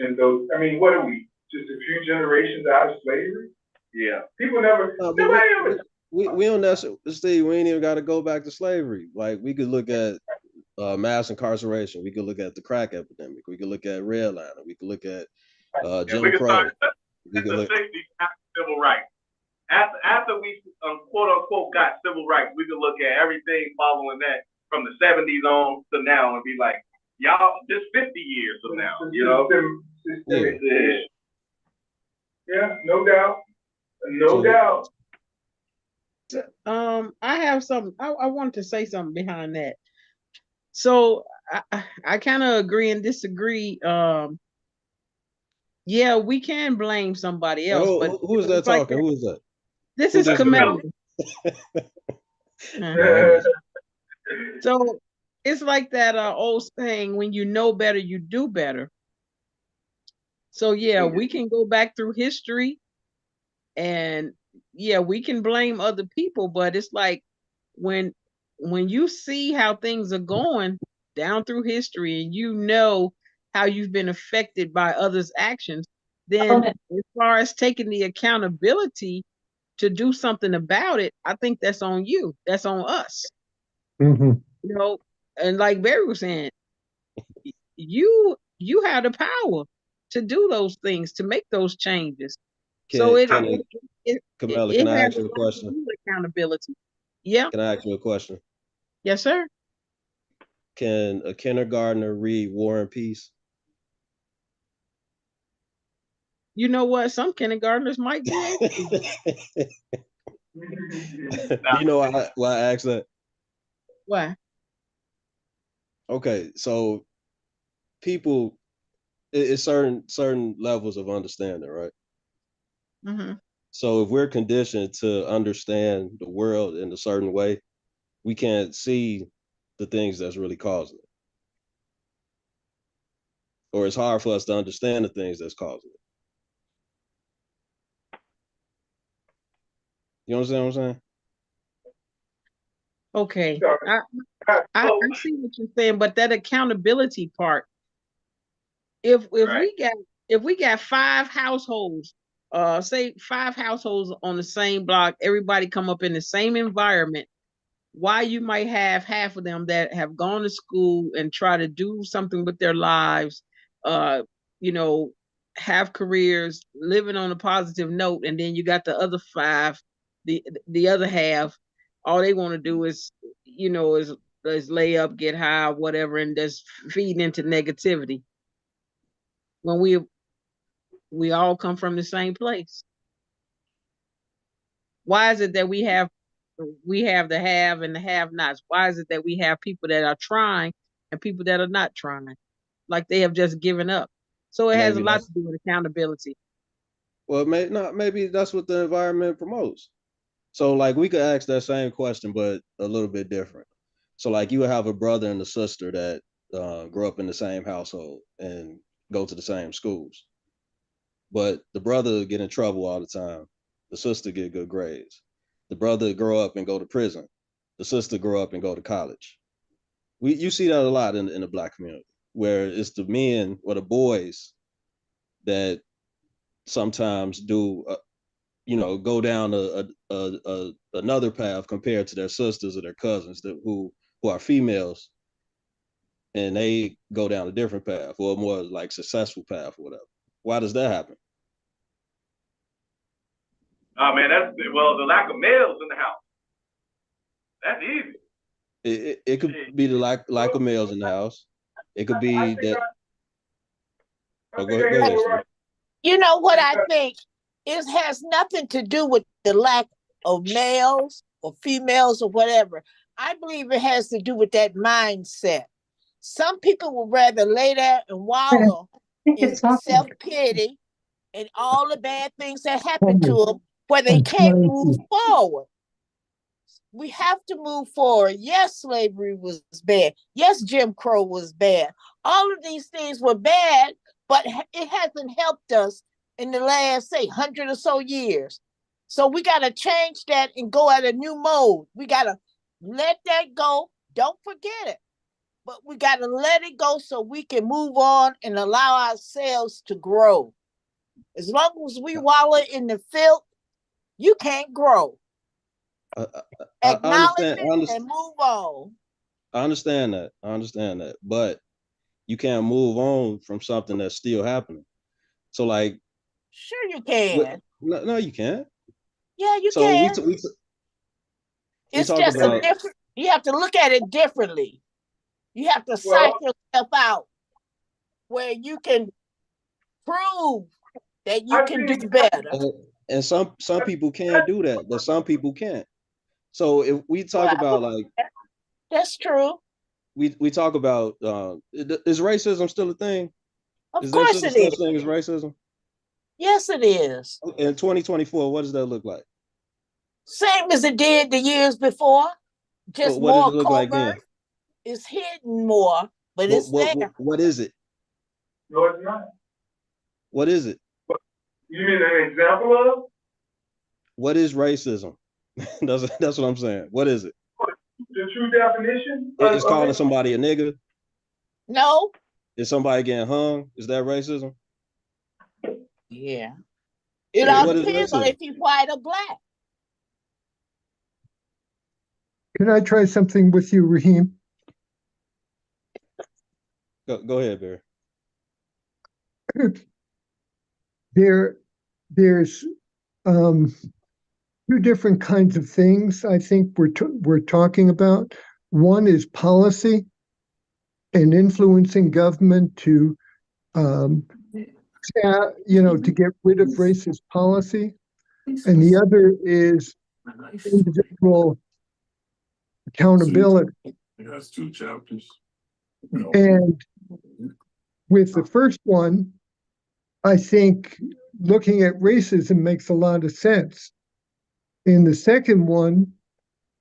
I mean, what are we? Just a few generations out of slavery? Yeah. People never. We don't necessarily, Steve, we ain't even got to go back to slavery. Like we could look at mass incarceration. We could look at the crack epidemic. We could look at redlining. We could look at Jim Crow. We could look at civil rights. After we quote unquote got civil rights, we could look at everything following that from the 70s on to now and be like, y'all, just 50 years from now, Yeah, no doubt. No doubt. I have some. I want to say something behind that. So I kind of agree and disagree. Yeah, we can blame somebody else. But who is that talking? Who is that? This is Camilla. So it's like that old saying: when you know better, you do better. So yeah, we can go back through history, and yeah, we can blame other people, but it's like when you see how things are going down through history and you know how you've been affected by others' actions, then as far as taking the accountability to do something about it, I think that's on you. That's on us. Mm-hmm. And like Barry was saying, you have the power to do those things, to make those changes. Camilla, can I ask you a question? Accountability. Yeah. Can I ask you a question? Yes, sir. Can a kindergartner read War and Peace? You know what? Some kindergartners might be able to. You know why I asked that? Why? Okay, so people, it's certain levels of understanding, right? Mm-hmm. So if we're conditioned to understand the world in a certain way, we can't see the things that's really causing it. Or it's hard for us to understand the things that's causing it. You understand what I'm saying? Okay. Sorry. I see what you're saying, but that accountability part, if Right. we got 5 households, say 5 households on the same block, everybody come up in the same environment, why you might have half of them that have gone to school and try to do something with their lives, you know, have careers, living on a positive note, and then you got the other 5, the other half, all they want to do is, you know, is lay up, get high, whatever, and just feeding into negativity. When we all come from the same place. Why is it that we have the have and the have nots? Why is it that we have people that are trying and people that are not trying? Like they have just given up. So it has a Maybe lot that's to do with accountability. well, maybe that's what the environment promotes. So like we could ask that same question, but a little bit different. So like you would have a brother and a sister that grew up in the same household and go to the same schools, but the brother get in trouble all the time. The sister get good grades. The brother grow up and go to prison. The sister grow up and go to college. You see that a lot in the Black community, where it's the men or the boys that sometimes do go down another path compared to their sisters or their cousins who are females, and they go down a different path or a more like successful path or whatever. Why does that happen? Oh man, the lack of males in the house. That's easy. It could be the lack of males in the house. It could be that. Oh, go ahead, Steve. You know what I think? It has nothing to do with the lack of males or females or whatever. I believe it has to do with that mindset. Some people would rather lay there and wallow in self-pity and all the bad things that happen to them where they can't move forward. We have to move forward. Yes, slavery was bad. Yes, Jim Crow was bad. All of these things were bad, but it hasn't helped us in the last, say, 100 or so years. So we got to change that and go at a new mode. We got to let that go. Don't forget it. But we got to let it go so we can move on and allow ourselves to grow. As long as we wallow in the filth, you can't grow. Acknowledge it and move on. I understand that. But you can't move on from something that's still happening. So like, sure you can. No, you can't. Yeah, you can. It's just about, a different. You have to look at it differently. You have to psych yourself out where you can prove that you can do better. And some people can do that, but some people can't. So if we talk about like, that's true. We talk about is racism still a thing? Of course it is. Such thing as racism? Yes, it is. In 2024, what does that look like? Same as it did the years before, just what more does it look covert. Like it's hidden more, but it's there. What is it? No, it's not. What is it? You mean an example of? What is racism? That's what I'm saying. What is it? The true definition? It's calling somebody a nigga? No. Is somebody getting hung? Is that racism? Yeah. It all depends on if he's white or black. Can I try something with you, Raheem? Go ahead, Barry. There's two different kinds of things I think we're talking about. One is policy and influencing government to to get rid of racist policy, and the other is individual accountability. It has 2 chapters. And With the first one, I think looking at racism makes a lot of sense. In the second one,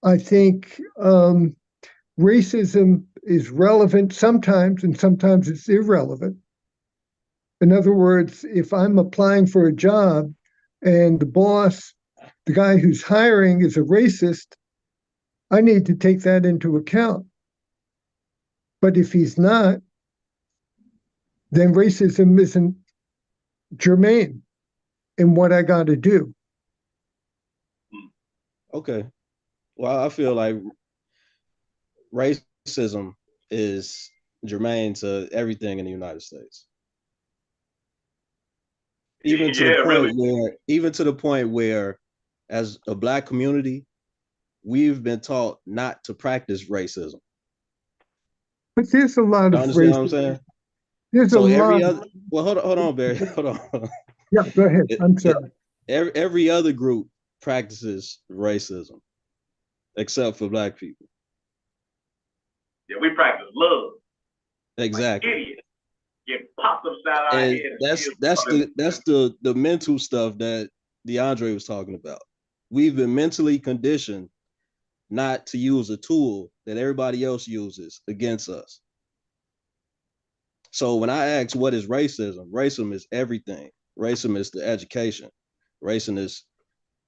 I think racism is relevant sometimes and sometimes it's irrelevant. In other words, if I'm applying for a job and the boss, the guy who's hiring is a racist, I need to take that into account. But if he's not, then racism isn't germane in what I got to do. Okay. Well, I feel like racism is germane to everything in the United States. Even to the point where, as a Black community, we've been taught not to practice racism. But there's a lot You of understand what I'm racism. saying? There's So a every lot. other, well, hold on, Barry, hold on. Yeah, go ahead. I'm sorry. Every other group practices racism, except for Black people. Yeah, we practice love. Exactly. Like idiots. Get popped upside our And head. that's the mental stuff that DeAndre was talking about. We've been mentally conditioned not to use a tool that everybody else uses against us. So when I ask what is racism, racism is everything. Racism is the education. Racism is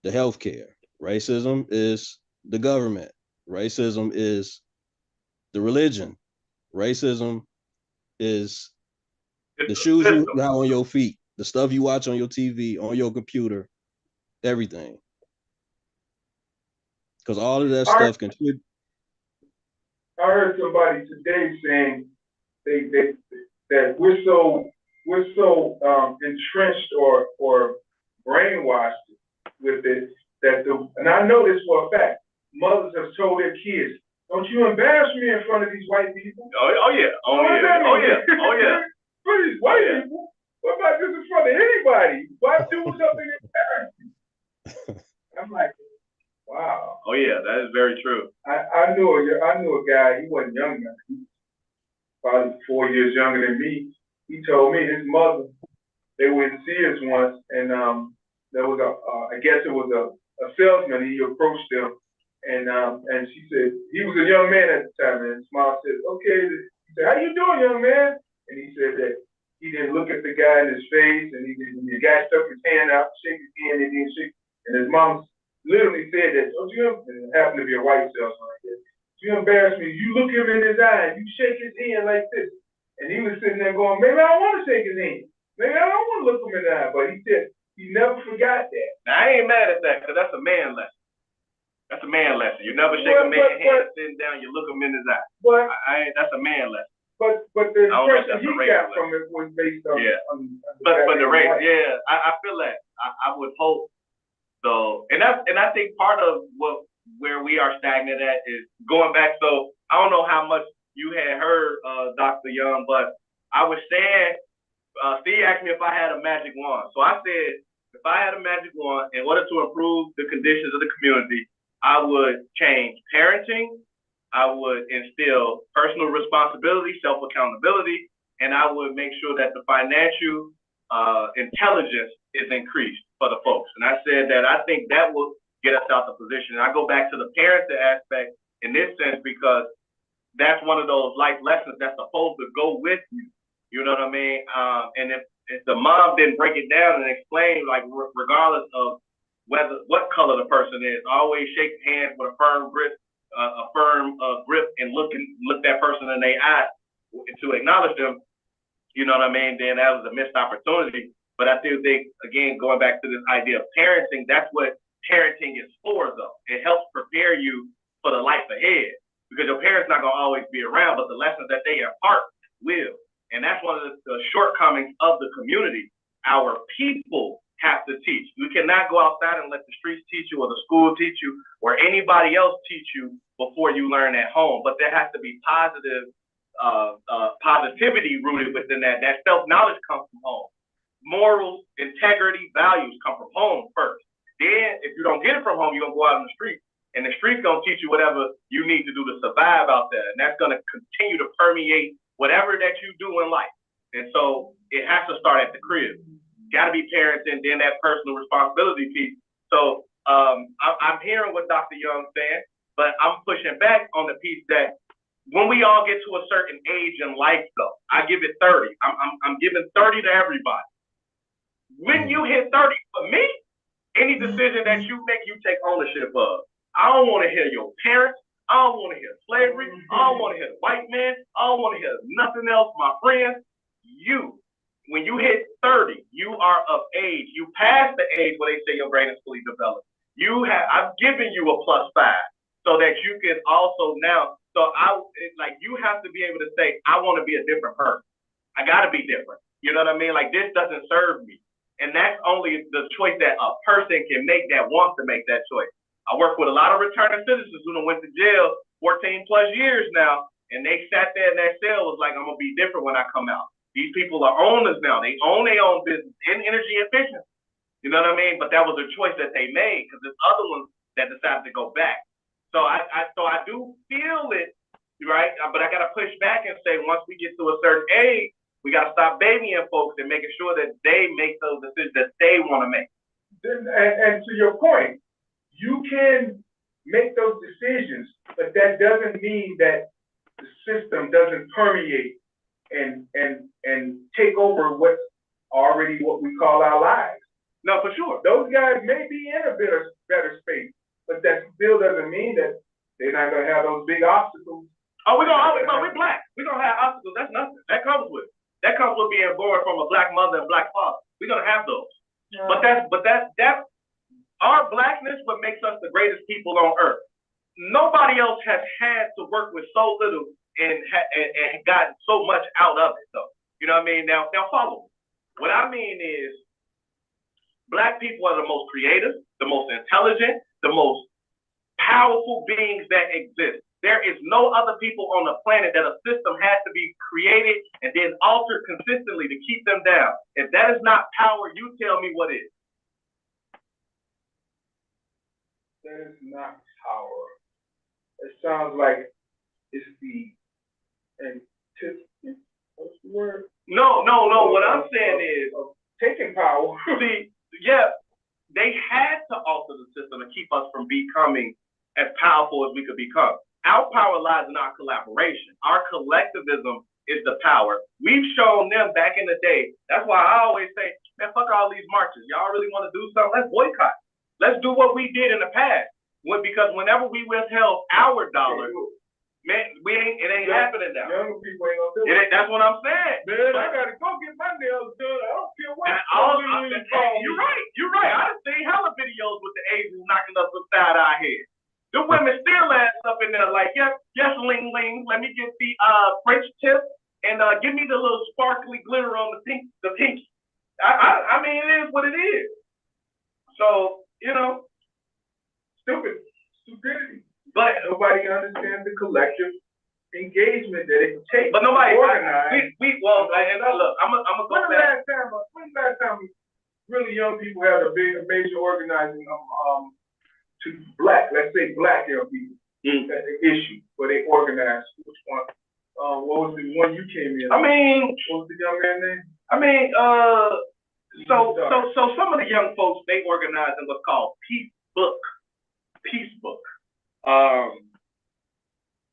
the healthcare. Racism is the government. Racism is the religion. Racism is the shoes you have on your feet, the stuff you watch on your TV, on your computer, everything. Because all of that stuff contributes. I heard somebody today saying that we're so entrenched or brainwashed with it that and I know this for a fact, mothers have told their kids, "Don't you embarrass me in front of these white people." Oh yeah. These white people. What about this in front of anybody? Why do something embarrassing? I'm like, wow. Oh yeah, that is very true. I knew a guy. He wasn't young enough. He was probably 4 years younger than me. He told me his mother. They were in Sears once, and there was I guess it was a salesman. He approached them, and she said he was a young man at the time. And his mom said, "Okay." He said, "How you doing, young man?" And he said that he didn't look at the guy in his face, and the guy stuck his hand out, shake his hand, and he didn't shake. And his mom literally said that, "Don't you?" And it happened to be a white salesman like that. "You embarrass me. You look him in his eye, and you shake his hand like this." And he was sitting there going, "Maybe I don't want to shake his hand. Maybe I don't want to look him in the eye." But he said he never forgot that. Now I ain't mad at that because that's a man lesson. That's a man lesson. You never shake a man's hand sitting down. You look him in his eye. But that's a man lesson. But the impression he got from it was based on but the race. Yeah, I feel that. I would hope so, and I think part of where we are stagnant at is going back. So I don't know how much you had heard, Dr. Young, but I was saying, Steve asked me if I had a magic wand. So I said, if I had a magic wand, in order to improve the conditions of the community, I would change parenting. I would instill personal responsibility, self-accountability, and I would make sure that the financial intelligence is increased for the folks. And I said that I think that will get us out the position. And I go back to the parenting aspect in this sense because that's one of those life lessons that's supposed to go with you. You know what I mean? And if the mom didn't break it down and explain, like regardless of what color the person is, always shake hands with a firm grip and look that person in their eyes to acknowledge them. You know what I mean? Then that was a missed opportunity. But I still think, again, going back to this idea of parenting, that's what parenting is for, though. It helps prepare you for the life ahead because your parents not gonna always be around, but the lessons that they impart will. And that's one of the shortcomings of the community. Our people have to teach. We cannot go outside and let the streets teach you or the school teach you or anybody else teach you before you learn at home. But there has to be positivity rooted within that. That self-knowledge comes from home. Morals, integrity, values come from home first. Then if you don't get it from home, you're gonna go out in the street. And the street's gonna teach you whatever you need to do to survive out there. And that's gonna continue to permeate whatever that you do in life. And so it has to start at the crib. Got to be parents and then that personal responsibility piece. So I'm hearing what Dr. Young saying, but I'm pushing back on the piece that when we all get to a certain age in life, though, I give it 30. I'm giving 30 to everybody. When you hit 30, for me, any decision that you make, you take ownership of. I don't want to hear your parents. I don't want to hear slavery. I don't want to hear the white man. I don't want to hear nothing else, my friends. When you hit 30, you are of age. You pass the age where they say your brain is fully developed. I've given you a +5 so that you can also now. So you have to be able to say, I want to be a different person. I got to be different. You know what I mean? Like, this doesn't serve me. And that's only the choice that a person can make that wants to make that choice. I work with a lot of returning citizens who went to jail 14+ years now, and they sat there in that cell was like, I'm going to be different when I come out. These people are owners now. They own their own business in energy efficiency. You know what I mean? But that was a choice that they made because there's other ones that decided to go back. So I do feel it, right? But I got to push back and say, once we get to a certain age, we got to stop babying folks and making sure that they make those decisions that they want to make. And to your point, you can make those decisions, but that doesn't mean that the system doesn't permeate and take over what's already what we call our lives. No, for sure. Those guys may be in a better space, but that still doesn't mean that they're not gonna have those big obstacles. We're black. We're gonna have obstacles. That's nothing. That comes with being born from a black mother and black father. We're gonna have those. Yeah. But that's our blackness what makes us the greatest people on earth. Nobody else has had to work with so little and gotten so much out of it, though. You know what I mean? Now follow me. What I mean is, black people are the most creative, the most intelligent, the most powerful beings that exist. There is no other people on the planet that a system has to be created and then altered consistently to keep them down. If that is not power, you tell me what is. That is not power. It sounds like it's what's the word? No. What I'm saying is taking power. See, yeah, they had to alter the system to keep us from becoming as powerful as we could become. Our power lies in our collaboration. Our collectivism is the power. We've shown them back in the day. That's why I always say, man, fuck all these marches. Y'all really want to do something? Let's boycott. Let's do what we did in the past. Because whenever we withheld our dollar, man, it ain't happening now. Young people ain't gonna do it. That's what I'm saying. Man, I gotta go get my nails done. I don't care what. You're right. I done seen hella videos with the Asians knocking us upside our head. The women still ass up in there like, yes, ling ling. Let me get the French tip and give me the little sparkly glitter on the pinky. I mean, it is what it is. So, stupidity. But nobody understands the collective engagement that it takes. But nobody organize. Look, I'm gonna go back. When last time really young people had a major organizing to let's say black young people issue where they organized? Which one? What was the one you came in? I mean, what was the young man name? I mean, so some of the young folks, they organized in what's called Peace Book.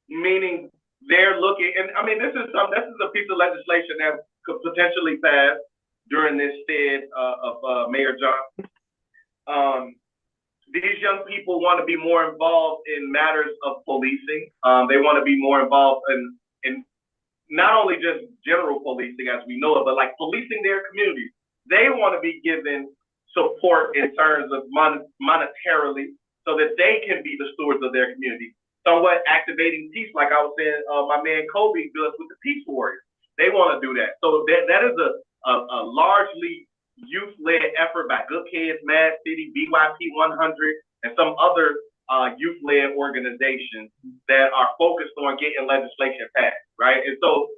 Meaning they're looking, and I mean, this is a piece of legislation that could potentially pass during this stead of Mayor Johnson. These young people want to be more involved in matters of policing. They want to be more involved in not only just general policing as we know it, but like policing their communities. They want to be given support in terms of monetarily so that they can be the stewards of their community. Somewhat activating peace, like I was saying, my man Kobe does with the Peace Warriors. They want to do that. So that is a largely youth-led effort by Good Kids, Mad City, BYP 100, and some other youth-led organizations that are focused on getting legislation passed, right? And so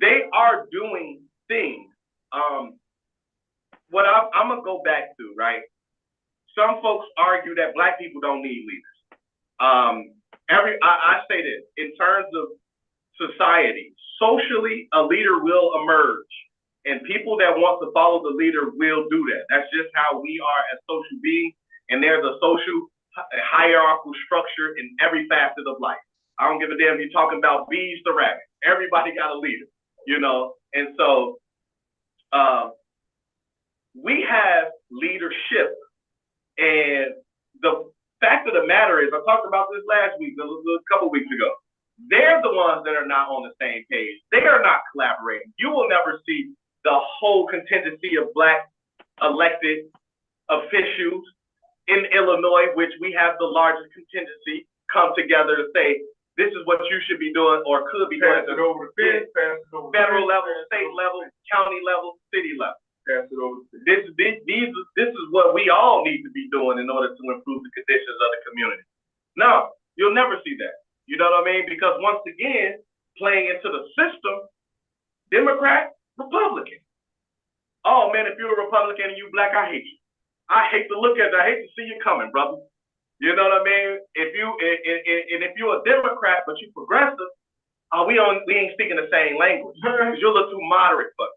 they are doing things. What I'm gonna go back to, right? Some folks argue that black people don't need leaders. I say this in terms of society. Socially, a leader will emerge. And people that want to follow the leader will do that. That's just how we are as social beings. And there's a social hierarchical structure in every facet of life. I don't give a damn if you're talking about bees to rabbits. Everybody got a leader, you know? And so we have leadership. And the fact of the matter is, I talked about this last week, a couple weeks ago. They're the ones that are not on the same page. They are not collaborating. You will never see the whole contingency of Black elected officials in Illinois, which we have the largest contingency, come together to say, this is what you should be doing or could be doing. Pass it over to federal level, state level, county level, city level. Pass it over. This is what we all need to be doing in order to improve the conditions of the community. No, you'll never see that. You know what I mean? Because once again, playing into the system, Democrat, Republican. Oh man, if you're a Republican and you Black, I hate you. I hate to look at it. I hate to see you coming, brother. You know what I mean? If you're a Democrat but you progressive, we ain't speaking the same language. Because you're a little too moderate, but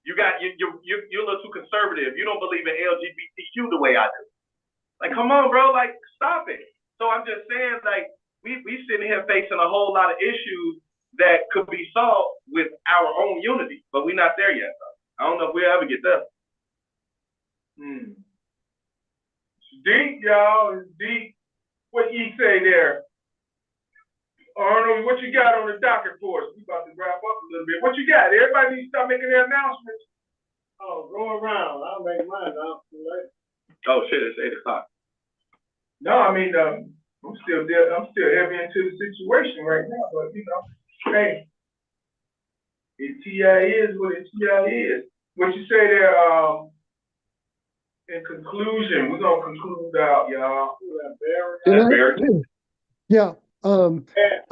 you're a little too conservative. You don't believe in LGBTQ the way I do. Like, come on, bro. Like, stop it. So I'm just saying, like, we sitting here facing a whole lot of issues that could be solved with our own unity, but we're not there yet. Though. I don't know if we'll ever get there. It's deep, y'all. It's deep. What you say there? Arnold, what you got on the docket for us? We about to wrap up a little bit. What you got? Everybody needs to start making their announcements. Oh, go around. I'll make mine out. Oh shit, it's 8 o'clock. No, I mean, I'm still there. I'm still heavy into the situation right now, but you know, hey, TI is what TI is. What you say there? In conclusion, we're gonna conclude out, y'all. Yeah. I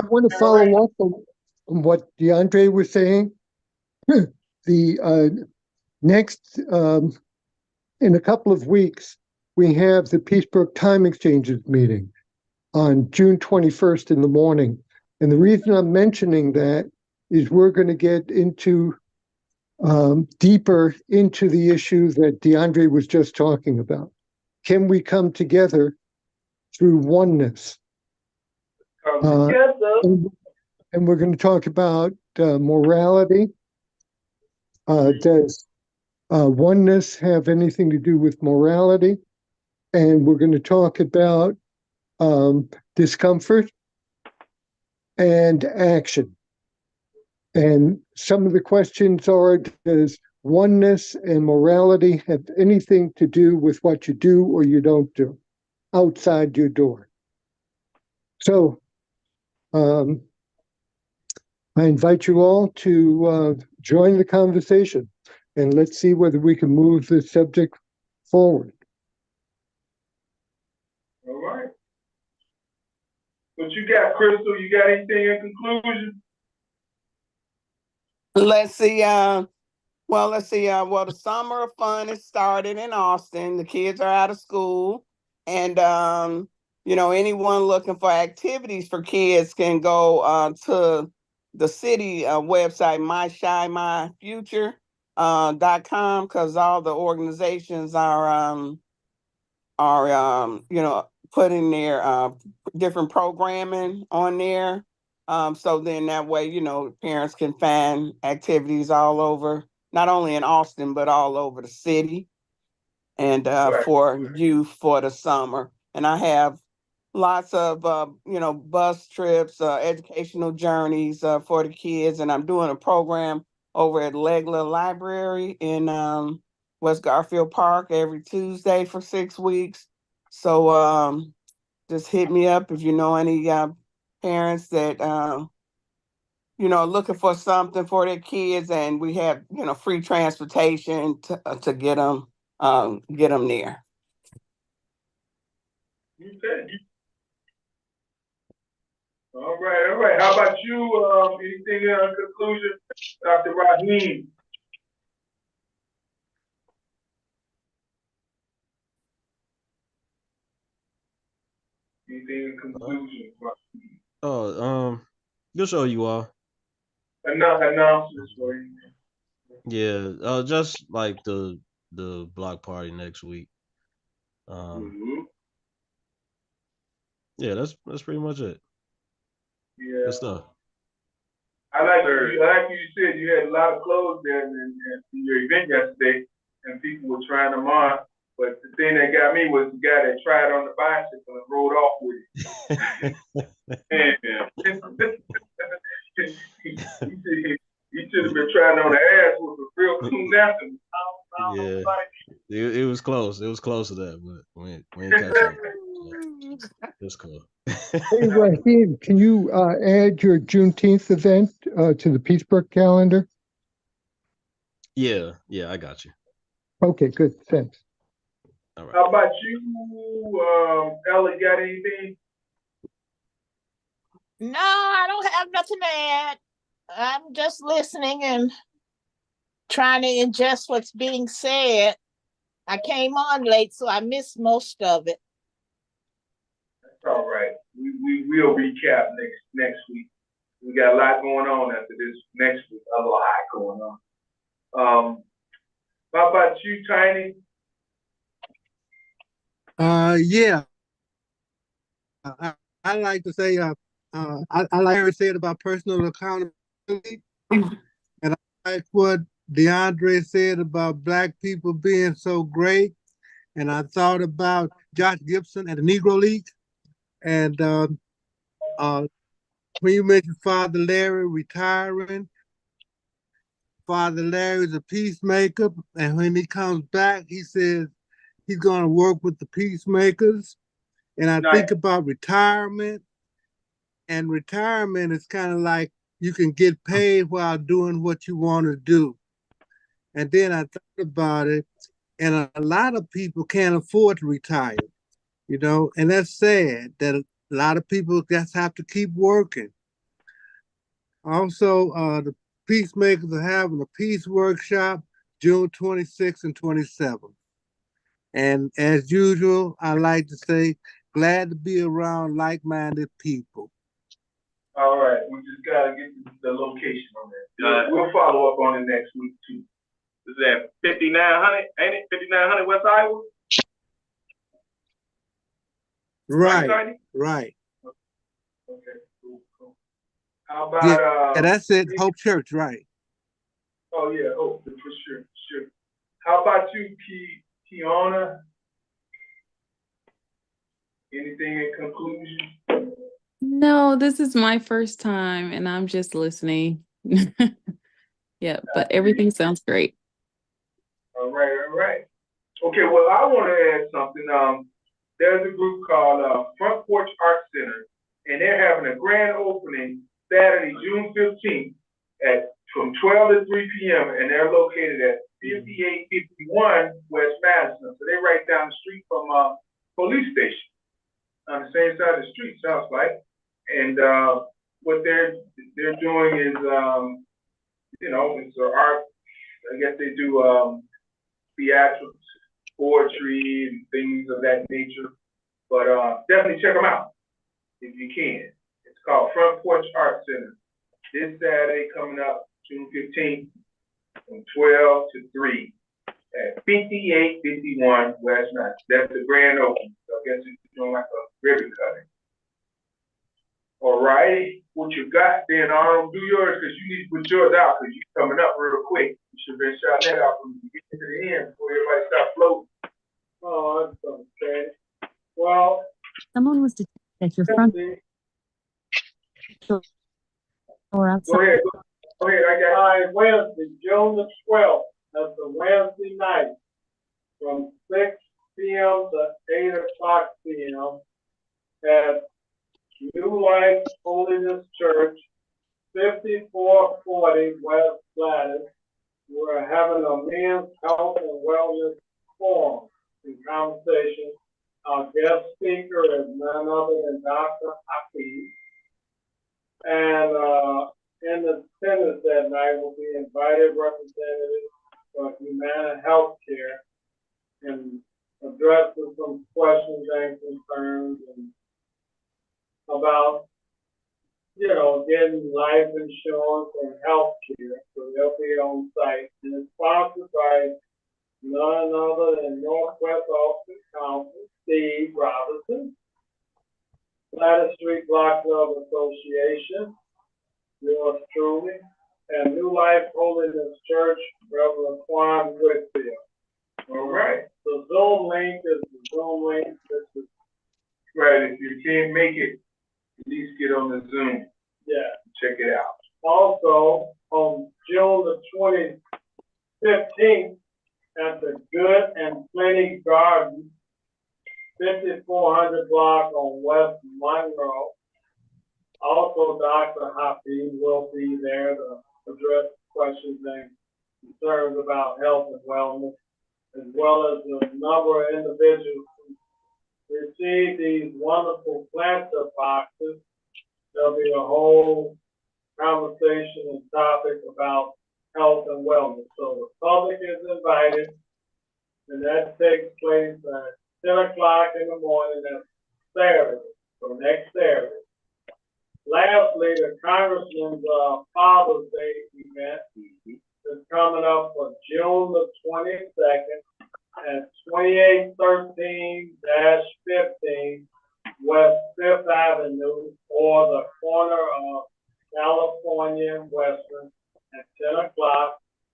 want to follow up on what DeAndre was saying. The next, in a couple of weeks, we have the Peacebrook Time Exchanges meeting on June 21st in the morning. And the reason I'm mentioning that is we're going to get into deeper into the issue that DeAndre was just talking about. Can we come together through oneness? And we're going to talk about morality. Does oneness have anything to do with morality? And we're going to talk about discomfort and action. And some of the questions are, does oneness and morality have anything to do with what you do or you don't do outside your door? So I invite you all to join the conversation and let's see whether we can move the subject forward. All right. What you got, Crystal? You got anything in conclusion? Let's see. Well, the summer of fun has started in Austin. The kids are out of school, and anyone looking for activities for kids can go to the city website, myshinymyfuture.com, because all the organizations are putting their different programming on there. So then that way, parents can find activities all over, not only in Austin, but all over the city, and for youth for the summer. And I have lots of, bus trips, educational journeys for the kids. And I'm doing a program over at Legler Library in West Garfield Park every Tuesday for 6 weeks. So just hit me up if you know any parents that looking for something for their kids, and we have free transportation to get them there. Okay. All right. How about you? Anything in conclusion, Dr. Raheem? Anything in conclusion? Good show, you all. announcements for you. Yeah, just like the block party next week. Yeah, that's pretty much it. Yeah. Good stuff. I like you said, you had a lot of clothes there in your event yesterday, and people were trying them on. But the thing that got me was the guy that tried on the bicycle and rode off with it. He should have been trying on the ass with a real cool napkin. Yeah, it was close. It was close to that, but we ain't catch up. It's cool. Hey, Raheem, can you add your Juneteenth event to the Peacebrook calendar? Yeah, I got you. Okay, good. Thanks. All right. How about you, Ella? Got anything? No, I don't have nothing to add. I'm just listening and trying to ingest what's being said. I came on late, so I missed most of it. That's all right. We will recap next week. We got a lot going on after this next week. A lot going on. How about you, Tiny? Yeah. I like to say, I like what said about personal accountability, and I like what DeAndre said about Black people being so great. And I thought about Josh Gibson at the Negro League, and when you mentioned Father Larry retiring, Father Larry's a peacemaker, and when he comes back, he says he's going to work with the peacemakers. And I think about retirement, and retirement is kind of like you can get paid while doing what you want to do. And then I thought about it, and a lot of people can't afford to retire, and that's sad that a lot of people just have to keep working. Also, the Peacemakers are having a peace workshop June 26th and 27th. And as usual, I like to say, glad to be around like-minded people. All right, we just gotta get the location on that. We'll follow up on it next week too. Is that 5900? Ain't it 5900 West Iowa? Right. Okay, cool. How about that's it. Hope Church, right? Oh yeah, Hope for sure. How about you, Kiana? Anything in conclusion? No, this is my first time and I'm just listening. Yeah, but everything sounds great. All right. Okay, well, I want to add something. There's a group called Front Porch Art Center, and they're having a grand opening Saturday, June 15th from 12 to 3 p.m., and they're located at 5851 West Madison. So they're right down the street from police station, on the same side of the street, sounds like. And what they're doing is, it's an art. I guess they do theatrics, poetry, and things of that nature. But definitely check them out if you can. It's called Front Porch Art Center. This Saturday coming up, June 15th, from 12 to 3 at 5851 West Madison. That's the grand opening. So I guess it's doing like a ribbon cutting. All right, what you got then, Arnold? Do yours, because you need to put yours out, because you're coming up real quick. You should have been shouting that out from the beginning to the end before everybody stopped floating. Oh, that's okay. Well, Someone was detected at your front door outside. Go ahead, I got Wednesday, June the 12th, that's a Wednesday night, from 6 p.m. to 8 o'clock p.m. at New Life Holiness Church, 5440 West Gladys. We're having a men's health and wellness forum and conversation. Our guest speaker is none other than Dr. Hafiz. And in attendance that night will be invited representatives for Humana Healthcare and addressing some questions and concerns and about getting life insurance and health care. So they'll be on site. And it's sponsored by none other than Northwest Austin Council, Steve Robinson, Ladder Street Block Club Association, yours truly, and New Life Holiness Church, Reverend Quan Whitfield. All right. The Zoom link is the Zoom link. This is, Right. If you can't make it, at least get on the Zoom. yeah. Check it out. Also, on June the 15th, at the Good and Plenty Garden, 5400 block on West Monroe. Also, Dr. Hafiz will be there to address questions and concerns about health and wellness, as well as a number of individuals who receive these wonderful planter boxes. There'll be a whole conversation and topic about health and wellness. So the public is invited, and that takes place at 10 o'clock in the morning, that's Saturday, so next Saturday. Lastly, the Congressman's Father's Day event is coming up for June the 22nd at 2813-15 West 5th Avenue, or the corner of California and Western, at 10 o'clock.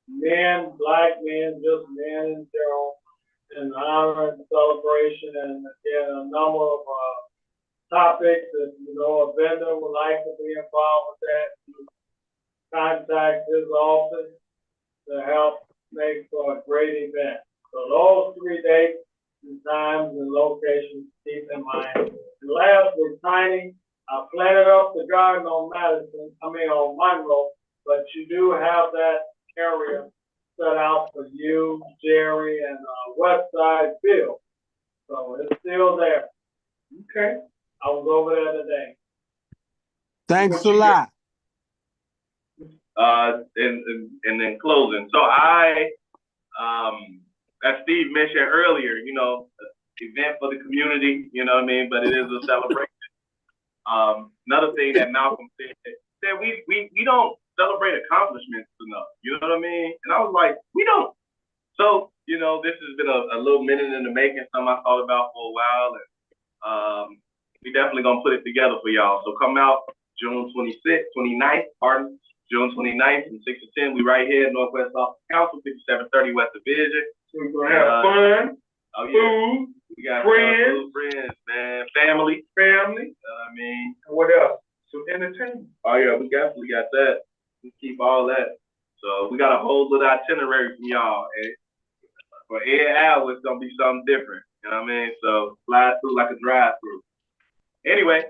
Men, black men, just men in general, in honor and celebration, and again, a number of topics. If a vendor would like to be involved with that, contact his office to help make for a great event. So those 3 dates and times and locations, keep in mind. And lastly, Tiny, I planted up the garden on on Monroe, but you do have that area set out for you, Jerry, and Westside Bill. So it's still there. Okay. I was over there today. Thanks a lot. And then closing. So as Steve mentioned earlier, event for the community, but it is a celebration. Another thing that Malcolm said we don't celebrate accomplishments enough. You know what I mean? And I was like, we don't. So, this has been a little minute in the making, something I thought about for a while, and we definitely gonna put it together for y'all. So come out June 29th, June 29th from 6 to 10. We right here at Northwest Austin Council, 5730 West Division. We're gonna have fun. Oh yeah. Food. We got friends, man, family. And what else? Some entertainment. Oh yeah, we definitely got that. We keep all that. So we got a whole little itinerary from y'all. And for every hour, it's gonna be something different. You know what I mean? So fly through like a drive-through. Anyway,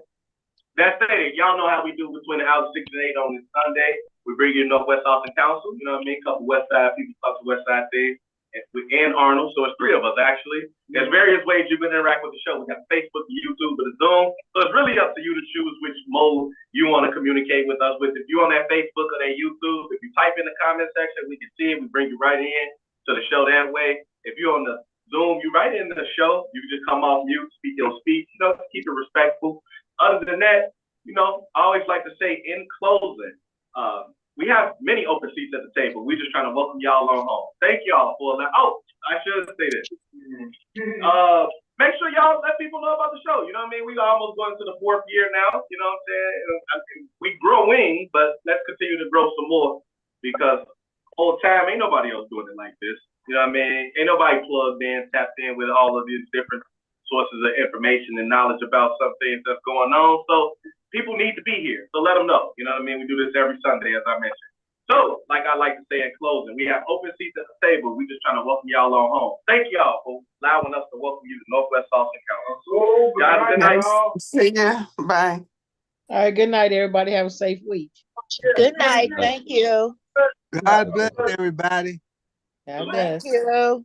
that said, y'all know how we do between the hours 6 and 8 on this Sunday. We bring you Northwest Austin Council. You know what I mean? A couple West Side people talk to West Side things. And Arnold, so it's 3 of us actually. There's various ways you can interact with the show. We got Facebook, the YouTube, and the Zoom. So it's really up to you to choose which mode you want to communicate with us with. If you're on that Facebook or that YouTube, if you type in the comment section, we can see it. We bring you right in to the show that way. If you're on the Zoom, you right in the show. You can just come off mute, speak your speech, keep it respectful. Other than that, I always like to say in closing, we have many open seats at the table. We're just trying to welcome y'all on home. Thank y'all for that. Oh, I should say this. Make sure y'all let people know about the show. You know what I mean? We almost going into the 4th year now. You know what I'm saying? We growing, but let's continue to grow some more because whole time ain't nobody else doing it like this. You know what I mean? Ain't nobody plugged in, tapped in with all of these different sources of information and knowledge about some things that's going on. So people need to be here. So let them know. You know what I mean? We do this every Sunday, as I mentioned. So, like I like to say in closing, we have open seats at the table. We just trying to welcome y'all on home. Thank y'all for allowing us to welcome you to Northwest Austin Council. Good night. See ya. Bye. All right, good night, everybody. Have a safe week. Good night. Thank you. God bless everybody. God Thank bless. you.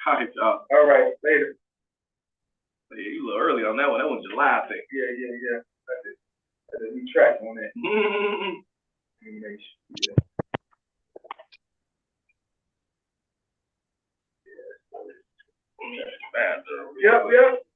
All right, y'all. All right, later. Yeah, you a little early on that one. That one's July, I think. Yeah. I did we track on that. Yep.